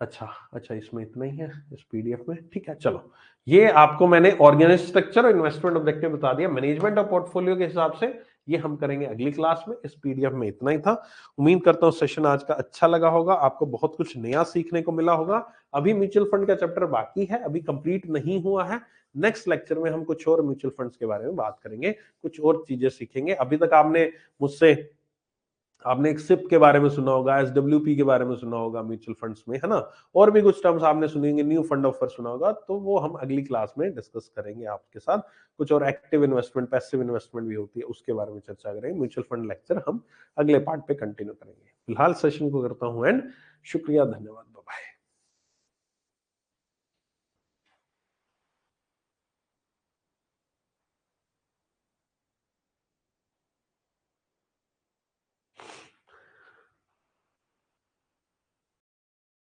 S1: अच्छा अच्छा, इसमें इतना ही है इस पीडीएफ में। ठीक है, चलो, ये आपको मैंने ऑर्गेनाइज स्ट्रक्चर और इन्वेस्टमेंट ऑब्जेक्टिव बता दिया मैनेजमेंट ऑफ पोर्टफोलियो के हिसाब से। ये हम करेंगे अगली क्लास में। इस पीडीएफ में इतना ही था। उम्मीद करता हूं सेशन आज का अच्छा लगा होगा, आपको बहुत कुछ नया सीखने को मिला होगा। अभी म्यूचुअल फंड का चैप्टर बाकी है, अभी कंप्लीट नहीं हुआ है। नेक्स्ट लेक्चर में हम कुछ और म्यूचुअल फंड्स के बारे में बात करेंगे, कुछ और चीजें सीखेंगे। अभी तक आपने एक सिप के बारे में सुना होगा, एसडब्ल्यूपी के बारे में सुना होगा म्यूचुअल फंड्स में, है ना, और भी कुछ टर्म्स आपने सुनेंगे, न्यू फंड ऑफर सुना होगा, तो वो हम अगली क्लास में डिस्कस करेंगे आपके साथ। कुछ और एक्टिव इन्वेस्टमेंट, पैसिव इन्वेस्टमेंट भी होती है, उसके बारे में चर्चा करेंगे। म्यूचुअल फंड लेक्चर हम अगले पार्ट पे कंटिन्यू करेंगे। फिलहाल सेशन को करता हूं एंड। शुक्रिया, धन्यवाद।